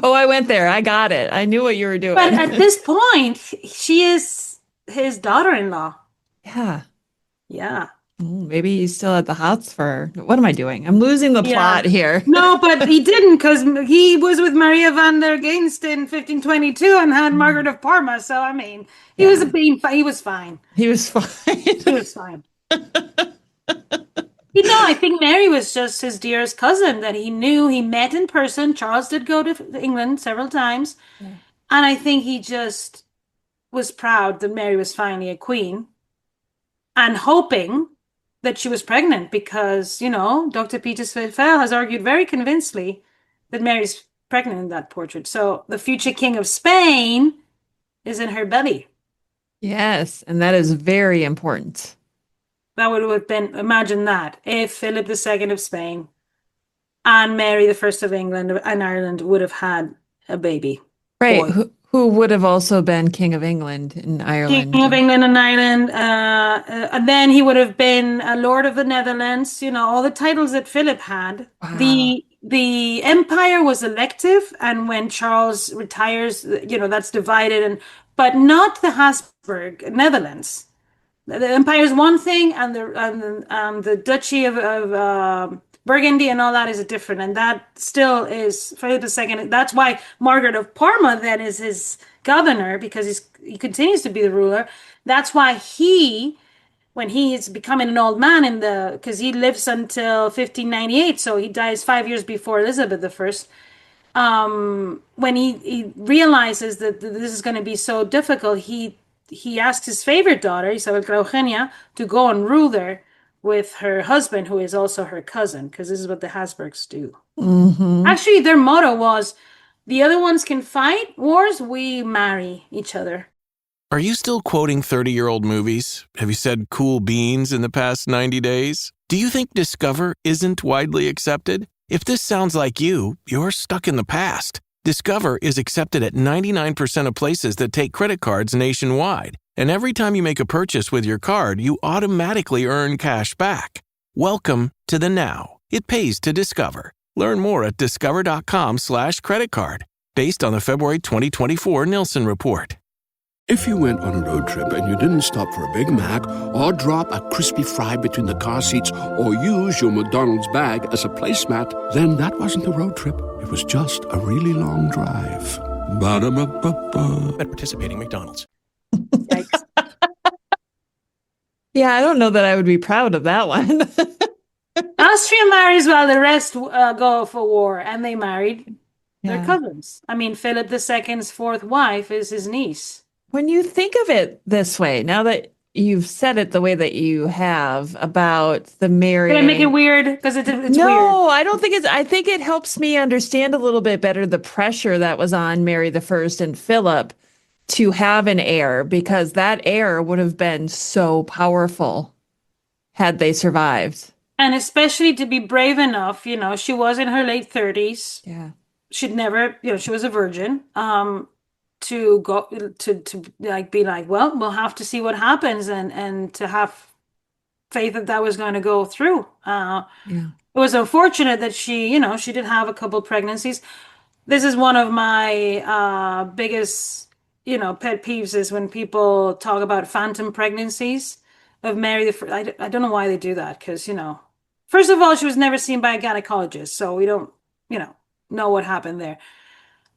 Oh, I went there. I got it. I knew what you were doing. But at this point, she is his daughter-in-law. Yeah. Yeah. Maybe he's still at the house for. What am I doing? I'm losing the plot here. No, but he didn't, because he was with Maria van der Geenst in 1522 and had Margaret of Parma. So I mean, he was fine. He was fine. He was fine. He was fine. I think Mary was just his dearest cousin that he knew. He met in person. Charles did go to England several times, and I think he just was proud that Mary was finally a queen, and hoping that she was pregnant because, Dr. Peter Svefel has argued very convincingly that Mary's pregnant in that portrait. So the future King of Spain is in her belly. Yes, and that is very important. That would have been, imagine that, if Philip II of Spain and Mary I of England and Ireland would have had a baby. Right, who would have also been King of England and Ireland. King of England and Ireland. And then he would have been a Lord of the Netherlands, all the titles that Philip had. Wow. The empire was elective, and when Charles retires, that's divided, but not the Habsburg Netherlands. The empire is one thing, and the Duchy of Burgundy and all that is different, and that still is Philip II. That's why Margaret of Parma then is his governor, because he continues to be the ruler. That's why he when he is becoming an old man because he lives until 1598, so he dies 5 years before Elizabeth I. When he realizes that this is going to be so difficult, he asks his favorite daughter, Isabel Eugenia, to go and rule there with her husband, who is also her cousin, because this is what the Habsburgs do. Actually, their motto was, the other ones can fight wars, we marry each other. Are you still quoting 30-year-old movies? Have you said cool beans in the past 90 days? Do you think Discover isn't widely accepted? If this sounds like you, you're stuck in the past. Discover is accepted at 99% of places that take credit cards nationwide. And every time you make a purchase with your card, you automatically earn cash back. Welcome to the now. It pays to Discover. Learn more at discover.com/credit card, based on the February 2024 Nielsen report. If you went on a road trip and you didn't stop for a Big Mac or drop a crispy fry between the car seats or use your McDonald's bag as a placemat, then that wasn't a road trip. It was just a really long drive. Ba-da-ba-ba-ba. At participating McDonald's. Yikes. Yeah, I don't know that I would be proud of that one. Austria marries while the rest go for war, and they married their cousins. I mean, Philip II's fourth wife is his niece. When you think of it this way, now that you've said it the way that you have about the marrying. Did I make it weird? Because it's weird. No, I don't think it's. I think it helps me understand a little bit better the pressure that was on Mary I and Philip to have an heir, because that heir would have been so powerful had they survived. And especially to be brave enough, she was in her late 30s. Yeah. She'd never, she was a virgin. To go to like be like, well, we'll have to see what happens, and to have faith that was going to go through. It was unfortunate that she did have a couple pregnancies. This is one of my biggest, pet peeves, is when people talk about phantom pregnancies of Mary I don't know why they do that, because, first of all, she was never seen by a gynecologist, so we don't, know what happened there.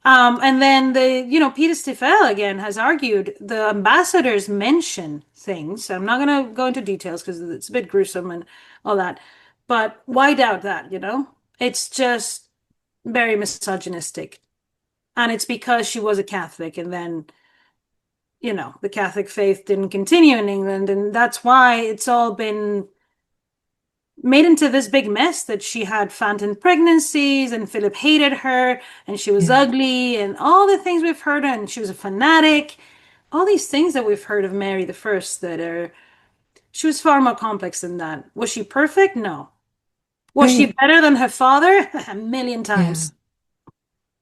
And then Peter Stifel again has argued the ambassadors mention things. I'm not going to go into details because it's a bit gruesome and all that. But why doubt that, It's just very misogynistic. And it's because she was a Catholic, and then, the Catholic faith didn't continue in England. And that's why it's all been made into this big mess, that she had phantom pregnancies and Philip hated her and she was ugly and all the things we've heard, and she was a fanatic. All these things that we've heard of Mary I she was far more complex than that. Was she perfect? No. Was she better than her father? A million times.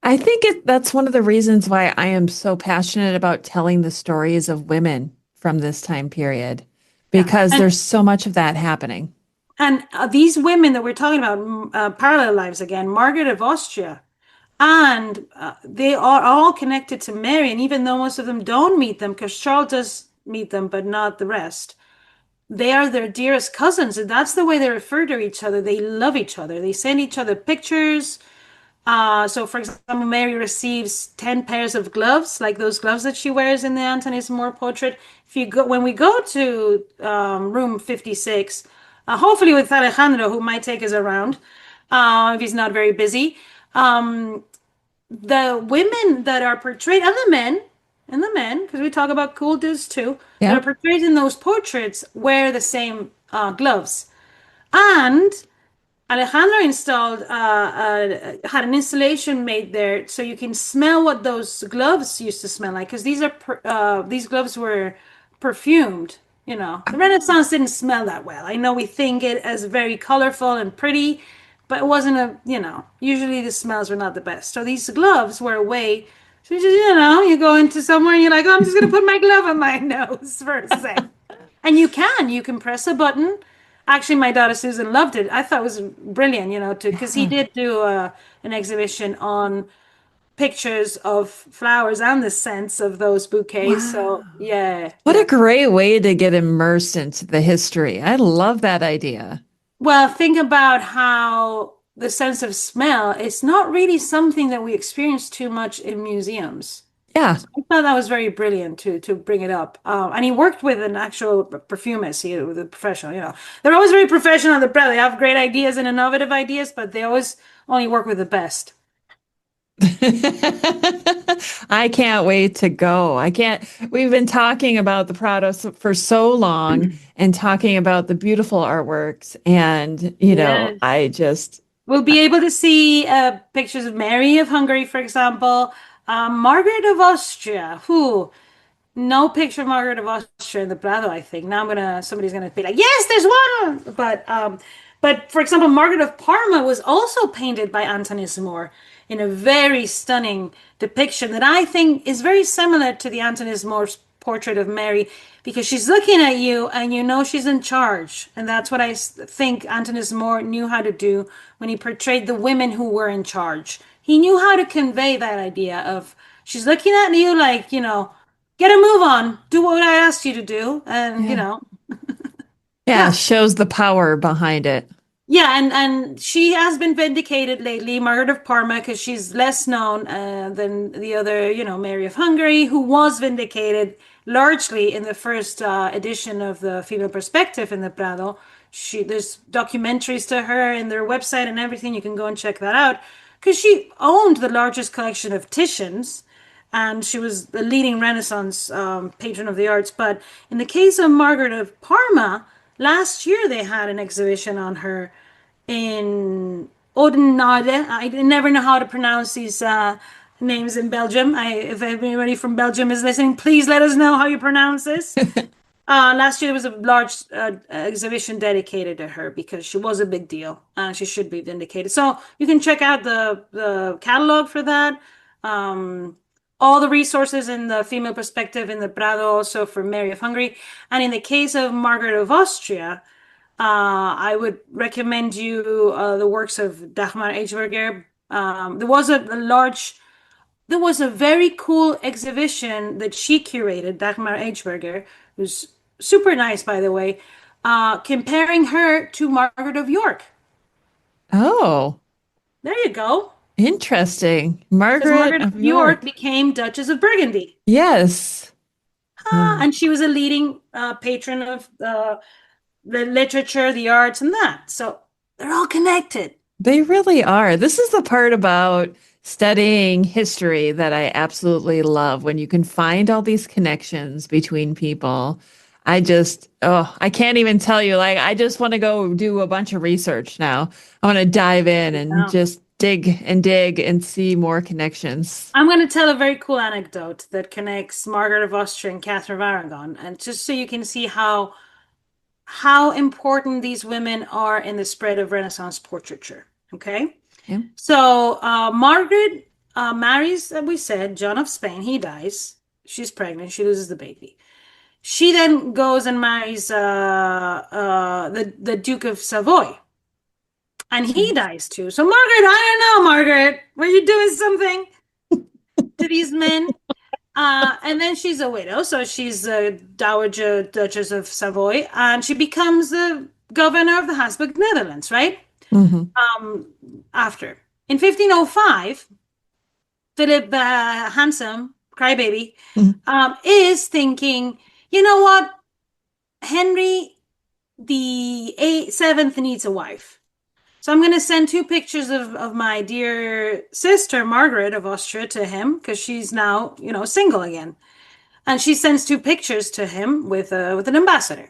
I think that's one of the reasons why I am so passionate about telling the stories of women from this time period, because there's so much of that happening. And these women that we're talking about, parallel lives again, Margaret of Austria, and they are all connected to Mary. And even though most of them don't meet them, because Charles does meet them, but not the rest, they are their dearest cousins. And that's the way they refer to each other. They love each other. They send each other pictures. So, for example, Mary receives 10 pairs of gloves, like those gloves that she wears in the Antonis More portrait. When we go to room 56, hopefully with Alejandro, who might take us around if he's not very busy. The women that are portrayed, and the men, because we talk about cool dudes too, that are portrayed in those portraits wear the same gloves. And Alejandro installed, had an installation made there so you can smell what those gloves used to smell like, because these gloves were perfumed. The Renaissance didn't smell that well. I know we think it as very colorful and pretty, but it wasn't usually the smells were not the best. So these gloves were a way, so you go into somewhere and you're like, oh, I'm just going to put my glove on my nose for a second. And you can press a button. Actually, my daughter Susan loved it. I thought it was brilliant, because he did do an exhibition on pictures of flowers and the scents of those bouquets. Wow. So what a great way to get immersed into the history. I love that idea. Well, think about how the sense of smell is not really something that we experience too much in museums. Yeah. I thought that was very brilliant to bring it up. And he worked with an actual perfumist, with a professional. They're always very professional at the Prado. They have great ideas and innovative ideas, but they always only work with the best. I can't wait to go. I can't. We've been talking about the Prado for so long and talking about the beautiful artworks. And, Yes. I just. We'll be able to see pictures of Mary of Hungary, for example, Margaret of Austria, who no picture of Margaret of Austria in the Prado, I think. Now somebody's gonna be like, yes, there's one. But for example, Margaret of Parma was also painted by Antonis More in a very stunning depiction that I think is very similar to the Antonis More's portrait of Mary, because she's looking at you and she's in charge. And that's what I think Antonis More knew how to do when he portrayed the women who were in charge. He knew how to convey that idea of she's looking at you like, get a move on, do what I asked you to do. And, Yeah, shows the power behind it. Yeah, and she has been vindicated lately, Margaret of Parma, because she's less known than the other, Mary of Hungary, who was vindicated largely in the first edition of the Female Perspective in the Prado. There's documentaries to her in their website and everything. You can go and check that out, because she owned the largest collection of Titians, and she was the leading Renaissance patron of the arts. But in the case of Margaret of Parma, last year they had an exhibition on her in Oudenaarde. I never know how to pronounce these names in Belgium. If anybody from Belgium is listening, please let us know how you pronounce this. Last year there was a large exhibition dedicated to her because she was a big deal and she should be vindicated. So you can check out the catalog for that. All the resources in the Female Perspective in the Prado, also for Mary of Hungary. And in the case of Margaret of Austria, I would recommend you the works of Dagmar Eichberger. There was a very cool exhibition that she curated, Dagmar Eichberger, who's super nice, by the way, comparing her to Margaret of York. Oh, there you go. Interesting. Margaret of York became Duchess of Burgundy. Yes. And she was a leading patron of the literature, the arts, and that. So they're all connected. They really are. This is the part about studying history that I absolutely love, when you can find all these connections between people. I can't even tell you. Like, I just want to go do a bunch of research now. I want to dive in and just dig and see more connections. I'm going to tell a very cool anecdote that connects Margaret of Austria and Catherine of Aragon, and just so you can see how important these women are in the spread of Renaissance portraiture. Okay? Yeah. So Margaret marries, as we said, John of Spain. He dies. She's pregnant. She loses the baby. She then goes and marries the Duke of Savoy. And he dies too. So Margaret, I don't know, Margaret, were you doing something to these men? And then she's a widow, so she's a Dowager Duchess of Savoy, and she becomes the governor of the Habsburg Netherlands, right? Mm-hmm. After. In 1505, Philip handsome, crybaby, is thinking, you know what? Henry the Seventh needs a wife. So I'm going to send 2 pictures of my dear sister, Margaret of Austria, to him, because she's now, single again. And she sends 2 pictures to him with an ambassador.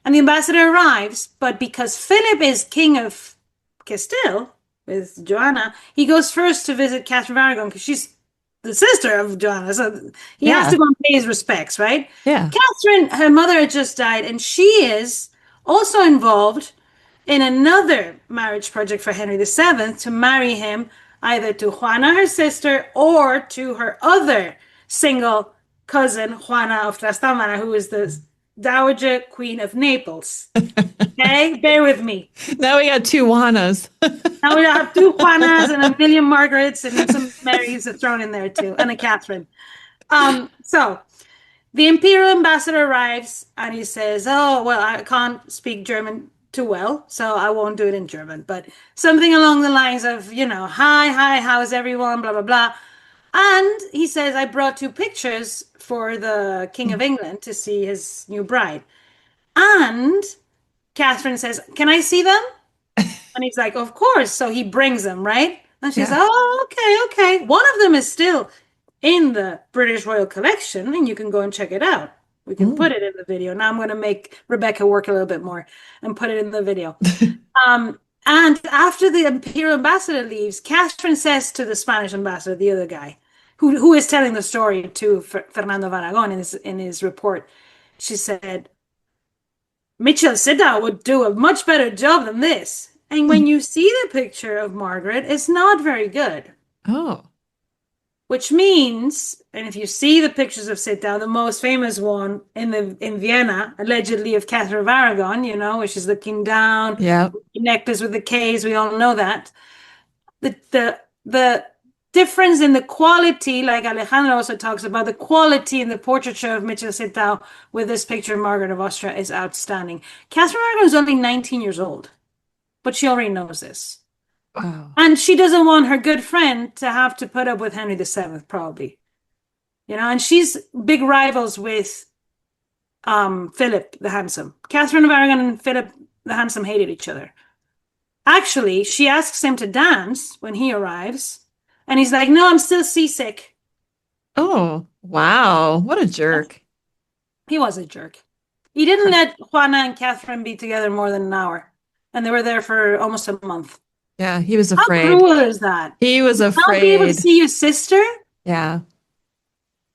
And the ambassador arrives, but because Philip is king of Castile with Joanna, he goes first to visit Catherine of Aragon, because she's the sister of Joanna. So he has to go and pay his respects, right? Yeah. Catherine, her mother had just died, and she is also involved in another marriage project for Henry VII to marry him either to Juana, her sister, or to her other single cousin, Juana of Trastámara, who is the Dowager Queen of Naples. Okay, bear with me. Now we got 2 Juanas. Now we have 2 Juanas and a million Margarets and some Marys thrown in there too, and a Catherine. So the imperial ambassador arrives and he says, oh, well, I can't speak German too well, so I won't do it in German, but something along the lines of, hi, how's everyone, blah, blah, blah. And he says, I brought 2 pictures for the King of England to see his new bride. And Catherine says, can I see them? And he's like, of course. So he brings them, right? And she's like, oh, okay. One of them is still in the British Royal Collection, and you can go and check it out. We can put it in the video. Now I'm going to make Rebecca work a little bit more and put it in the video. And after the Imperial ambassador leaves, Catherine says to the Spanish ambassador, the other guy, who is telling the story to Fernando of Aragon in his report, she said, Mitchell Siddow would do a much better job than this. And when you see the picture of Margaret, it's not very good. Oh. Which means, and if you see the pictures of Siddow, the most famous one in Vienna, allegedly of Catherine of Aragon, where she's looking down, necklace with the K's, we all know that. The difference in the quality, like Alejandro also talks about, the quality in the portraiture of Mitchell Siddow with this picture of Margaret of Austria is outstanding. Catherine of Aragon is only 19 years old, but she already knows this. Wow. And she doesn't want her good friend to have to put up with Henry VII, probably. And she's big rivals with Philip the Handsome. Catherine of Aragon and Philip the Handsome hated each other. Actually, she asks him to dance when he arrives, and he's like, no, I'm still seasick. Oh, wow. What a jerk. He was a jerk. He didn't let Juana and Catherine be together more than an hour, and they were there for almost a month. Yeah, he was afraid. How cruel is that? He was afraid. Not be able to see your sister? Yeah.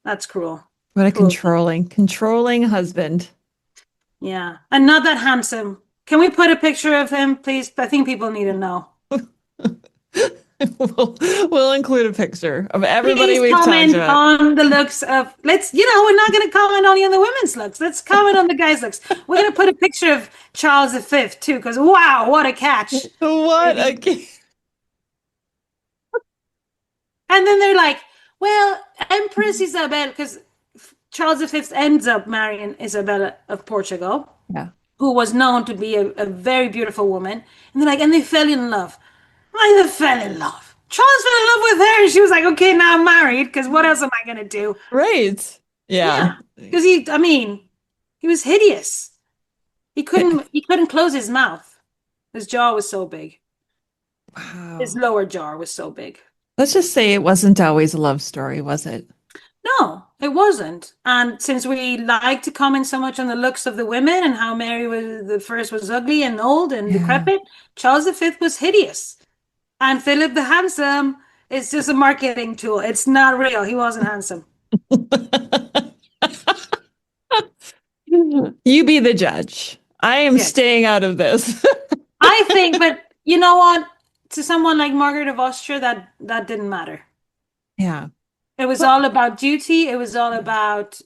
That's cruel. What a controlling husband. Yeah. And not that handsome. Can we put a picture of him, please? I think people need to know. We'll include a picture of everybody we've talked comment about. on the looks of, we're not going to comment only on the women's looks. Let's comment on the guys' looks. We're going to put a picture of Charles V too, because wow, what a catch. What a catch. And then they're like, well, Empress Isabel, because Charles V ends up marrying Isabella of Portugal, who was known to be a very beautiful woman. And they're like, and they fell in love. They fell in love. Charles fell in love with her. And she was like, okay, now I'm married, because what else am I going to do? Right. Yeah. Because he was hideous. He couldn't close his mouth. His jaw was so big. Wow. His lower jaw was so big. Let's just say it wasn't always a love story, was it? No, it wasn't. And since we like to comment so much on the looks of the women and how Mary was ugly and old and decrepit, Charles V was hideous. And Philip the Handsome is just a marketing tool. It's not real. He wasn't handsome. You be the judge. I am staying out of this. I think, but you know what? To someone like Margaret of Austria, that didn't matter. Yeah. It was all about duty. It was all about,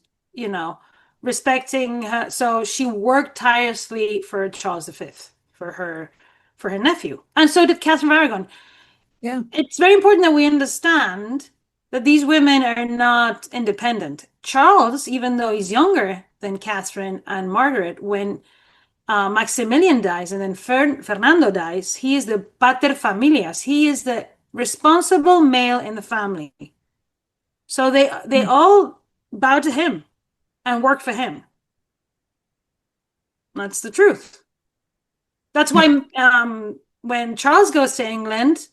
respecting her. So she worked tirelessly for Charles V, for her nephew. And so did Catherine of Aragon. Yeah. It's very important that we understand that these women are not independent. Charles, even though he's younger than Catherine and Margaret, when Maximilian dies and then Fernando dies, he is the pater familias. He is the responsible male in the family. So they all bow to him and work for him. That's the truth. That's why when Charles goes to England,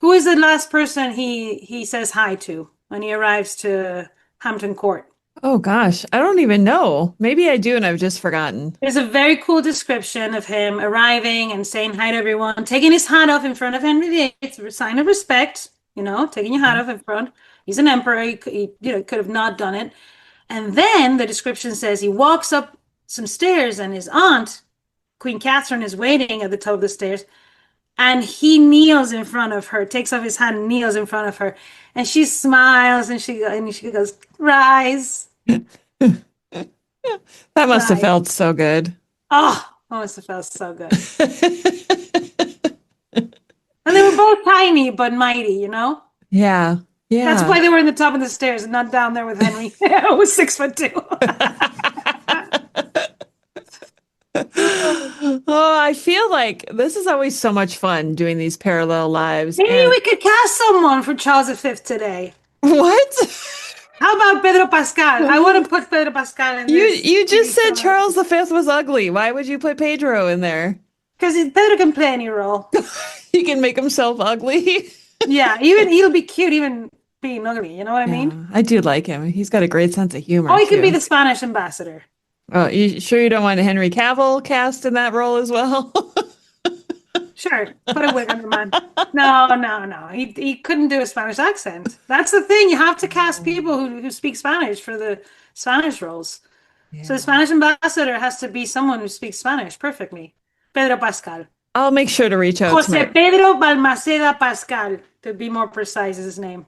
who is the last person he says hi to when he arrives to Hampton Court? Oh gosh, I don't even know. Maybe I do and I've just forgotten. There's a very cool description of him arriving and saying hi to everyone, taking his hat off in front of Henry VIII. It's a sign of respect, taking your hat off in front. He's an emperor. He could have not done it. And then the description says he walks up some stairs and his aunt, Queen Catherine, is waiting at the top of the stairs. And he kneels in front of her, takes off his hat and kneels in front of her. And she smiles and she goes, rise. That must have felt so good. Oh, that must have felt so good. And they were both tiny but mighty, Yeah. Yeah. That's why they were in the top of the stairs and not down there with Henry, who was 6'2". Oh, I feel like this is always so much fun doing these parallel lives. Maybe we could cast someone for Charles V today. What? How about Pedro Pascal? I want to put Pedro Pascal in this. You just said Charles V was ugly. Why would you put Pedro in there? Because Pedro can play any role. He can make himself ugly. Yeah, even he'll be cute, even being ugly. You know what I mean? I do like him. He's got a great sense of humor. Oh, he could too. be the Spanish ambassador. Oh, you sure you don't want Henry Cavill cast in that role as well? Sure, put a wig on the man. No. He couldn't do a Spanish accent. That's the thing. You have to cast people who speak Spanish for the Spanish roles. Yeah. So the Spanish ambassador has to be someone who speaks Spanish perfectly. Pedro Pascal. I'll make sure to reach out Jose Pedro Balmaceda Pascal, to be more precise, is his name.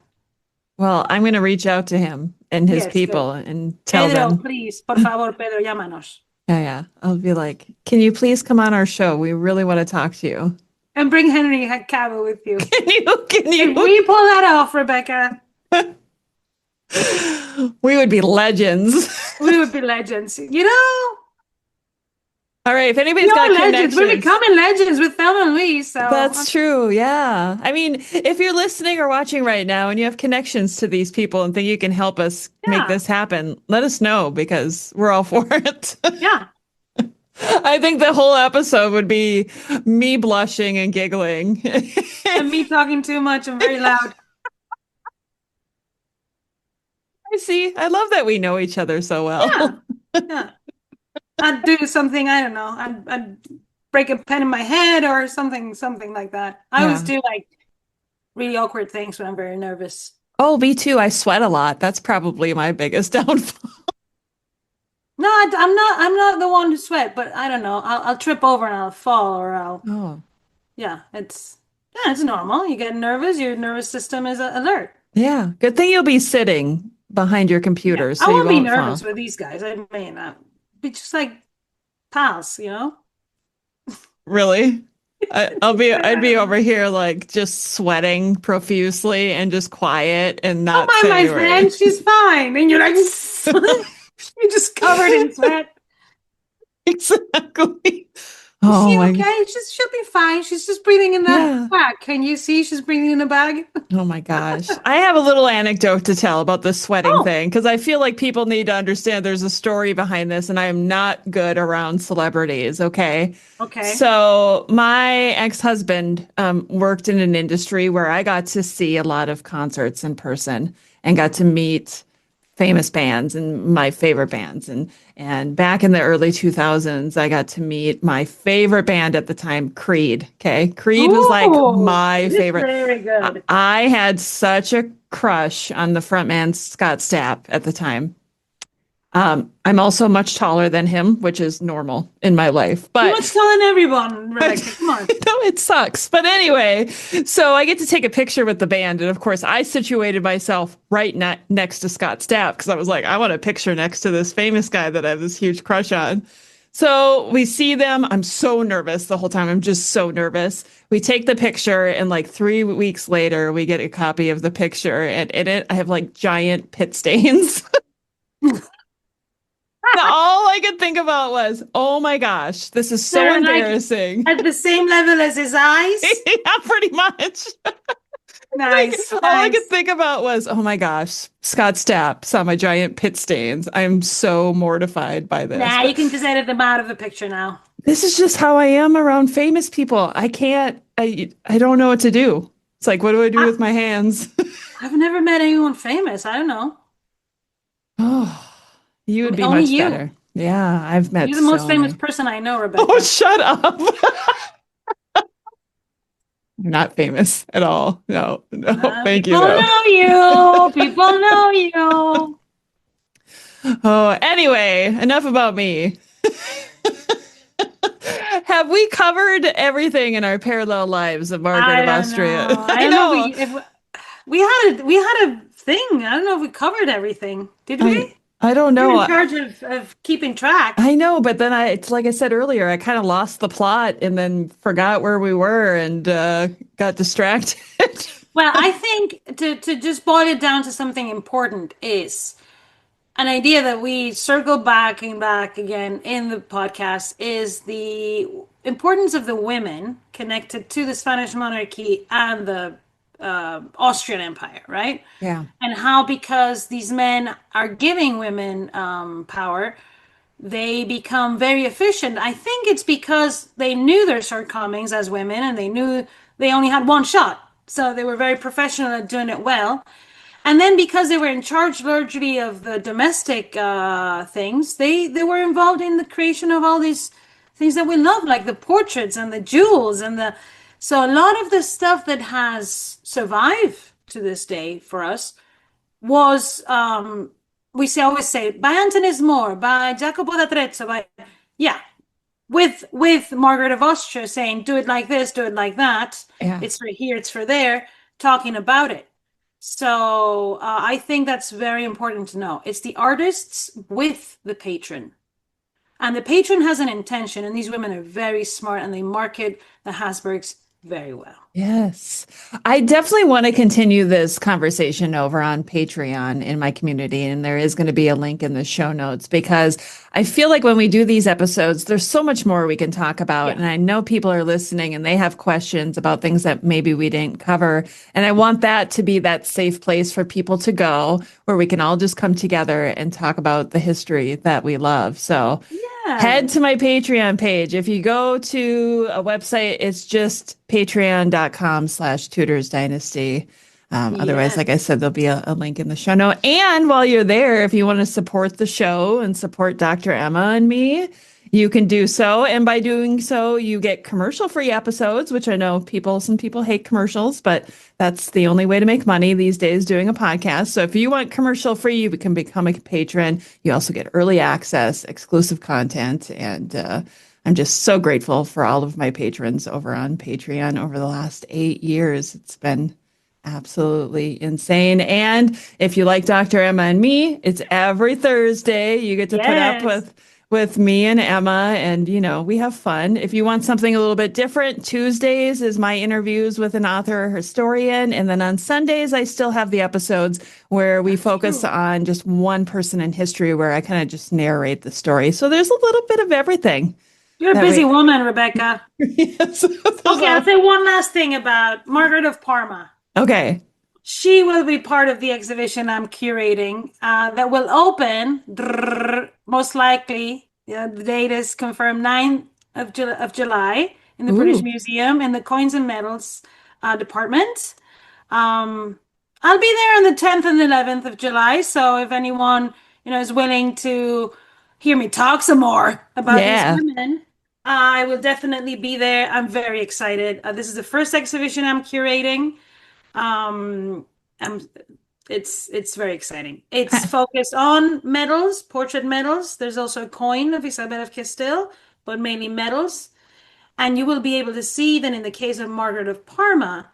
Well, I'm going to reach out to him and his people and tell Pedro, them. Please, por favor, Pedro, llámanos. Yeah. I'll be like, can you please come on our show? We really want to talk to you. And bring Henry Cavill with you. Can you? If we pull that off, Rebecca. We would be legends. We would be legends. You know? All right, if anybody's got connections. We're becoming legends with Thelma and Louise. So. That's true, yeah. I mean, if you're listening or watching right now and you have connections to these people and think you can help us make this happen, let us know because we're all for it. Yeah. I think the whole episode would be me blushing and giggling. And me talking too much and very loud. I see. I love that we know each other so well. Yeah. I'd do something, I don't know. I'd break a pen in my head or something like that. I always do like really awkward things when I'm very nervous. Oh, me too. I sweat a lot. That's probably my biggest downfall. No, I'm not the one who sweat, but I don't know. I'll trip over and I'll fall or I'll. Oh. Yeah, it's normal. You get nervous, your nervous system is alert. Yeah. Good thing you'll be sitting behind your computer. Yeah. So I won't be nervous fall. with these guys. I mean, be just like pals, you know? Really? I'd be over here like just sweating profusely and just quiet and not. Oh my friend, she's fine. And you're like, you're just covered in sweat. Exactly. Is she okay? She'll be fine. She's just breathing in the bag. Can you see she's breathing in the bag? Oh my gosh. I have a little anecdote to tell about the sweating thing because I feel like people need to understand there's a story behind this and I am not good around celebrities. Okay. So my ex-husband worked in an industry where I got to see a lot of concerts in person and got to meet famous bands and my favorite bands. And back in the early 2000s, I got to meet my favorite band at the time, Creed. Okay. Creed was like my favorite. Very good. I had such a crush on the frontman, Scott Stapp, at the time. I'm also much taller than him, which is normal in my life. But you're much taller than everyone, Rebecca. Come on. No, it sucks. But anyway, so I get to take a picture with the band. And of course, I situated myself right next to Scott Stapp because I was like, I want a picture next to this famous guy that I have this huge crush on. So we see them. I'm so nervous the whole time. I'm just so nervous. We take the picture and like 3 weeks later, we get a copy of the picture. And in it, I have like giant pit stains. All I could think about was, oh my gosh, this is so embarrassing. Like at the same level as his eyes? Yeah, pretty much. Nice. All I could think about was, oh my gosh, Scott Stapp saw my giant pit stains. I'm so mortified by this. Nah, you can just edit them out of the picture now. This is just how I am around famous people. I don't know what to do. It's like, what do I do with my hands? I've never met anyone famous. I don't know. Oh. You would be Only much better. Yeah, I've met. You're the most famous person I know, Rebecca. Oh, shut up. I'm not famous at all. No, thank you. People know you. People know you. Oh, anyway, enough about me. Have we covered everything in our parallel lives of Margaret of Austria? I know. We had a thing. I don't know if we covered everything. Did we? I don't know. You're in charge of keeping track. I know, but then it's like I said earlier, I kind of lost the plot and then forgot where we were and got distracted. Well, I think to just boil it down to something important is an idea that we circle back and back again in the podcast is the importance of the women connected to the Spanish monarchy and the Austrian Empire, right? Yeah. And how, because these men are giving women power, they become very efficient. I think it's because they knew their shortcomings as women and they knew they only had one shot. So they were very professional at doing it well. And then because they were in charge largely of the domestic things, they were involved in the creation of all these things that we love, like the portraits and the jewels and the. So a lot of the stuff that has survived to this day for us was always say by Antonis More, by Jacopo d'Atrezzo, by with Margaret of Austria saying do it like this, do it like that. Yeah. It's for here, it's for there, talking about it. So I think that's very important to know. It's the artists with the patron. And the patron has an intention, and these women are very smart and they market the Habsburgs very well. Yes. I definitely want to continue this conversation over on Patreon in my community. And there is going to be a link in the show notes because I feel like when we do these episodes, there's so much more we can talk about. Yeah. And I know people are listening and they have questions about things that maybe we didn't cover. And I want that to be that safe place for people to go where we can all just come together and talk about the history that we love. So head to my Patreon page. If you go to a website, it's just patreon.com/Tudors Dynasty. Otherwise, like I said, there'll be a link in the show note. And while you're there, if you want to support the show and support Dr. Emma and me, you can do so. And by doing so, you get commercial-free episodes, which I know some people hate commercials, but that's the only way to make money these days doing a podcast. So if you want commercial-free, you can become a patron. You also get early access, exclusive content, and I'm just so grateful for all of my patrons over on Patreon over the last 8 years. It's been absolutely insane. And if you like Dr. Emma and me, it's every Thursday. You get to put up with me and Emma, and we have fun. If you want something a little bit different, Tuesdays is my interviews with an author or historian, and then on Sundays I still have the episodes where we focus on just one person in history, where I kind of just narrate the story. So there's a little bit of everything. You're a busy woman, Rebecca. Yes. Okay, I'll say one last thing about Margaret of Parma. Okay. She will be part of the exhibition I'm curating that will open most likely. The date is confirmed 9th of July in the British Museum in the Coins and Medals department. I'll be there on the 10th and 11th of July. So if anyone is willing to hear me talk some more about these women, I will definitely be there. I'm very excited. This is the first exhibition I'm curating. It's very exciting. It's focused on medals, portrait medals. There's also a coin of Isabel of Castile, but mainly medals. And you will be able to see that in the case of Margaret of Parma,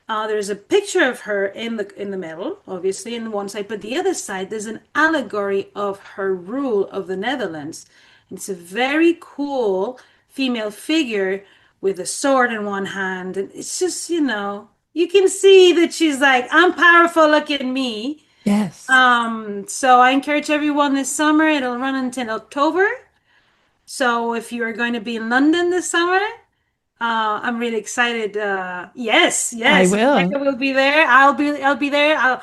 there's a picture of her in the medal, obviously, in the one side, but the other side, there's an allegory of her rule of the Netherlands. It's a very cool female figure with a sword in one hand. And it's just, you can see that she's like, I'm powerful, look at me. Yes. So I encourage everyone this summer. It'll run until October. So if you are going to be in London this summer, I'm really excited. Yes. I will. Rebecca will be there. I'll be there. I'll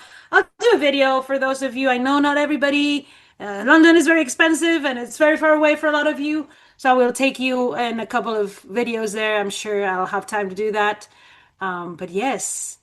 do a video for those of you. I know not everybody. London is very expensive and it's very far away for a lot of you. So I will take you in a couple of videos there. I'm sure I'll have time to do that. But yes,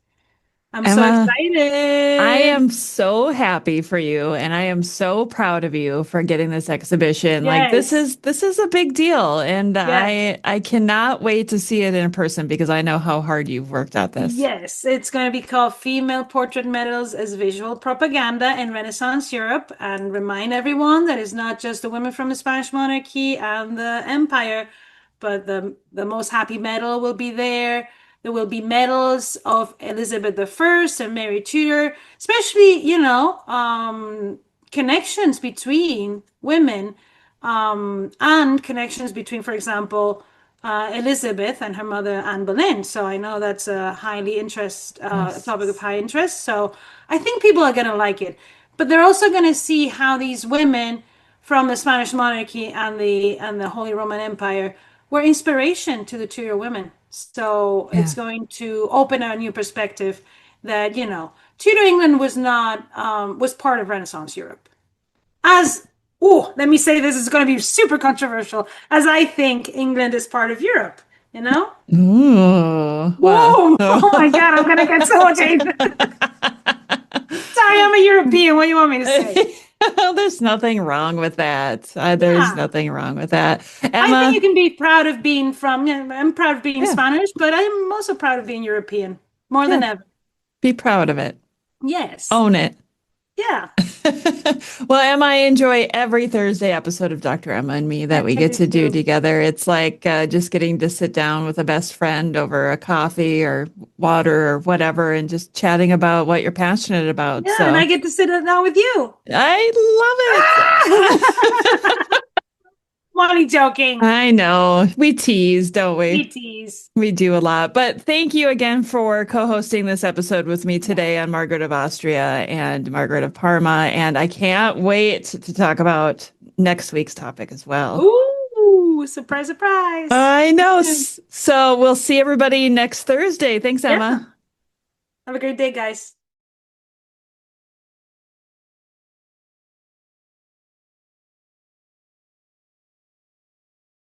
I'm so excited. I am so happy for you, and I am so proud of you for getting this exhibition. Like this is a big deal, and I cannot wait to see it in person because I know how hard you've worked at this. Yes, it's going to be called Female Portrait Medals as Visual Propaganda in Renaissance Europe, and remind everyone that it's not just the women from the Spanish monarchy and the empire, but the most happy medal will be there. There will be medals of Elizabeth I and Mary Tudor, especially, connections between women and connections between, for example, Elizabeth and her mother, Anne Boleyn. So I know that's a topic of high interest. So I think people are going to like it. But they're also going to see how these women from the Spanish monarchy and the Holy Roman Empire were inspiration to the Tudor women. So it's going to open a new perspective that, Tudor England was part of Renaissance Europe. Let me say this is going to be super controversial, as I think England is part of Europe, Ooh. Whoa! Oh my God, I'm going to get so much hate. Sorry, I'm a European. What do you want me to say? There's nothing wrong with that. There's nothing wrong with that. Emma, I think you can be proud of being I'm proud of being Spanish, but I'm also proud of being European more than ever. Be proud of it. Yes. Own it. Yeah. Well, Emma, I enjoy every Thursday episode of Dr. Emma and Me that we get to do together. It's like just getting to sit down with a best friend over a coffee or water or whatever and just chatting about what you're passionate about. Yeah, and I get to sit down with you. I love it. Only joking. I know. We tease, don't we? We tease. We do a lot. But thank you again for co-hosting this episode with me today on Margaret of Austria and Margaret of Parma. And I can't wait to talk about next week's topic as well. Ooh, surprise, surprise. I know. So we'll see everybody next Thursday. Thanks, Emma. Have a great day, guys.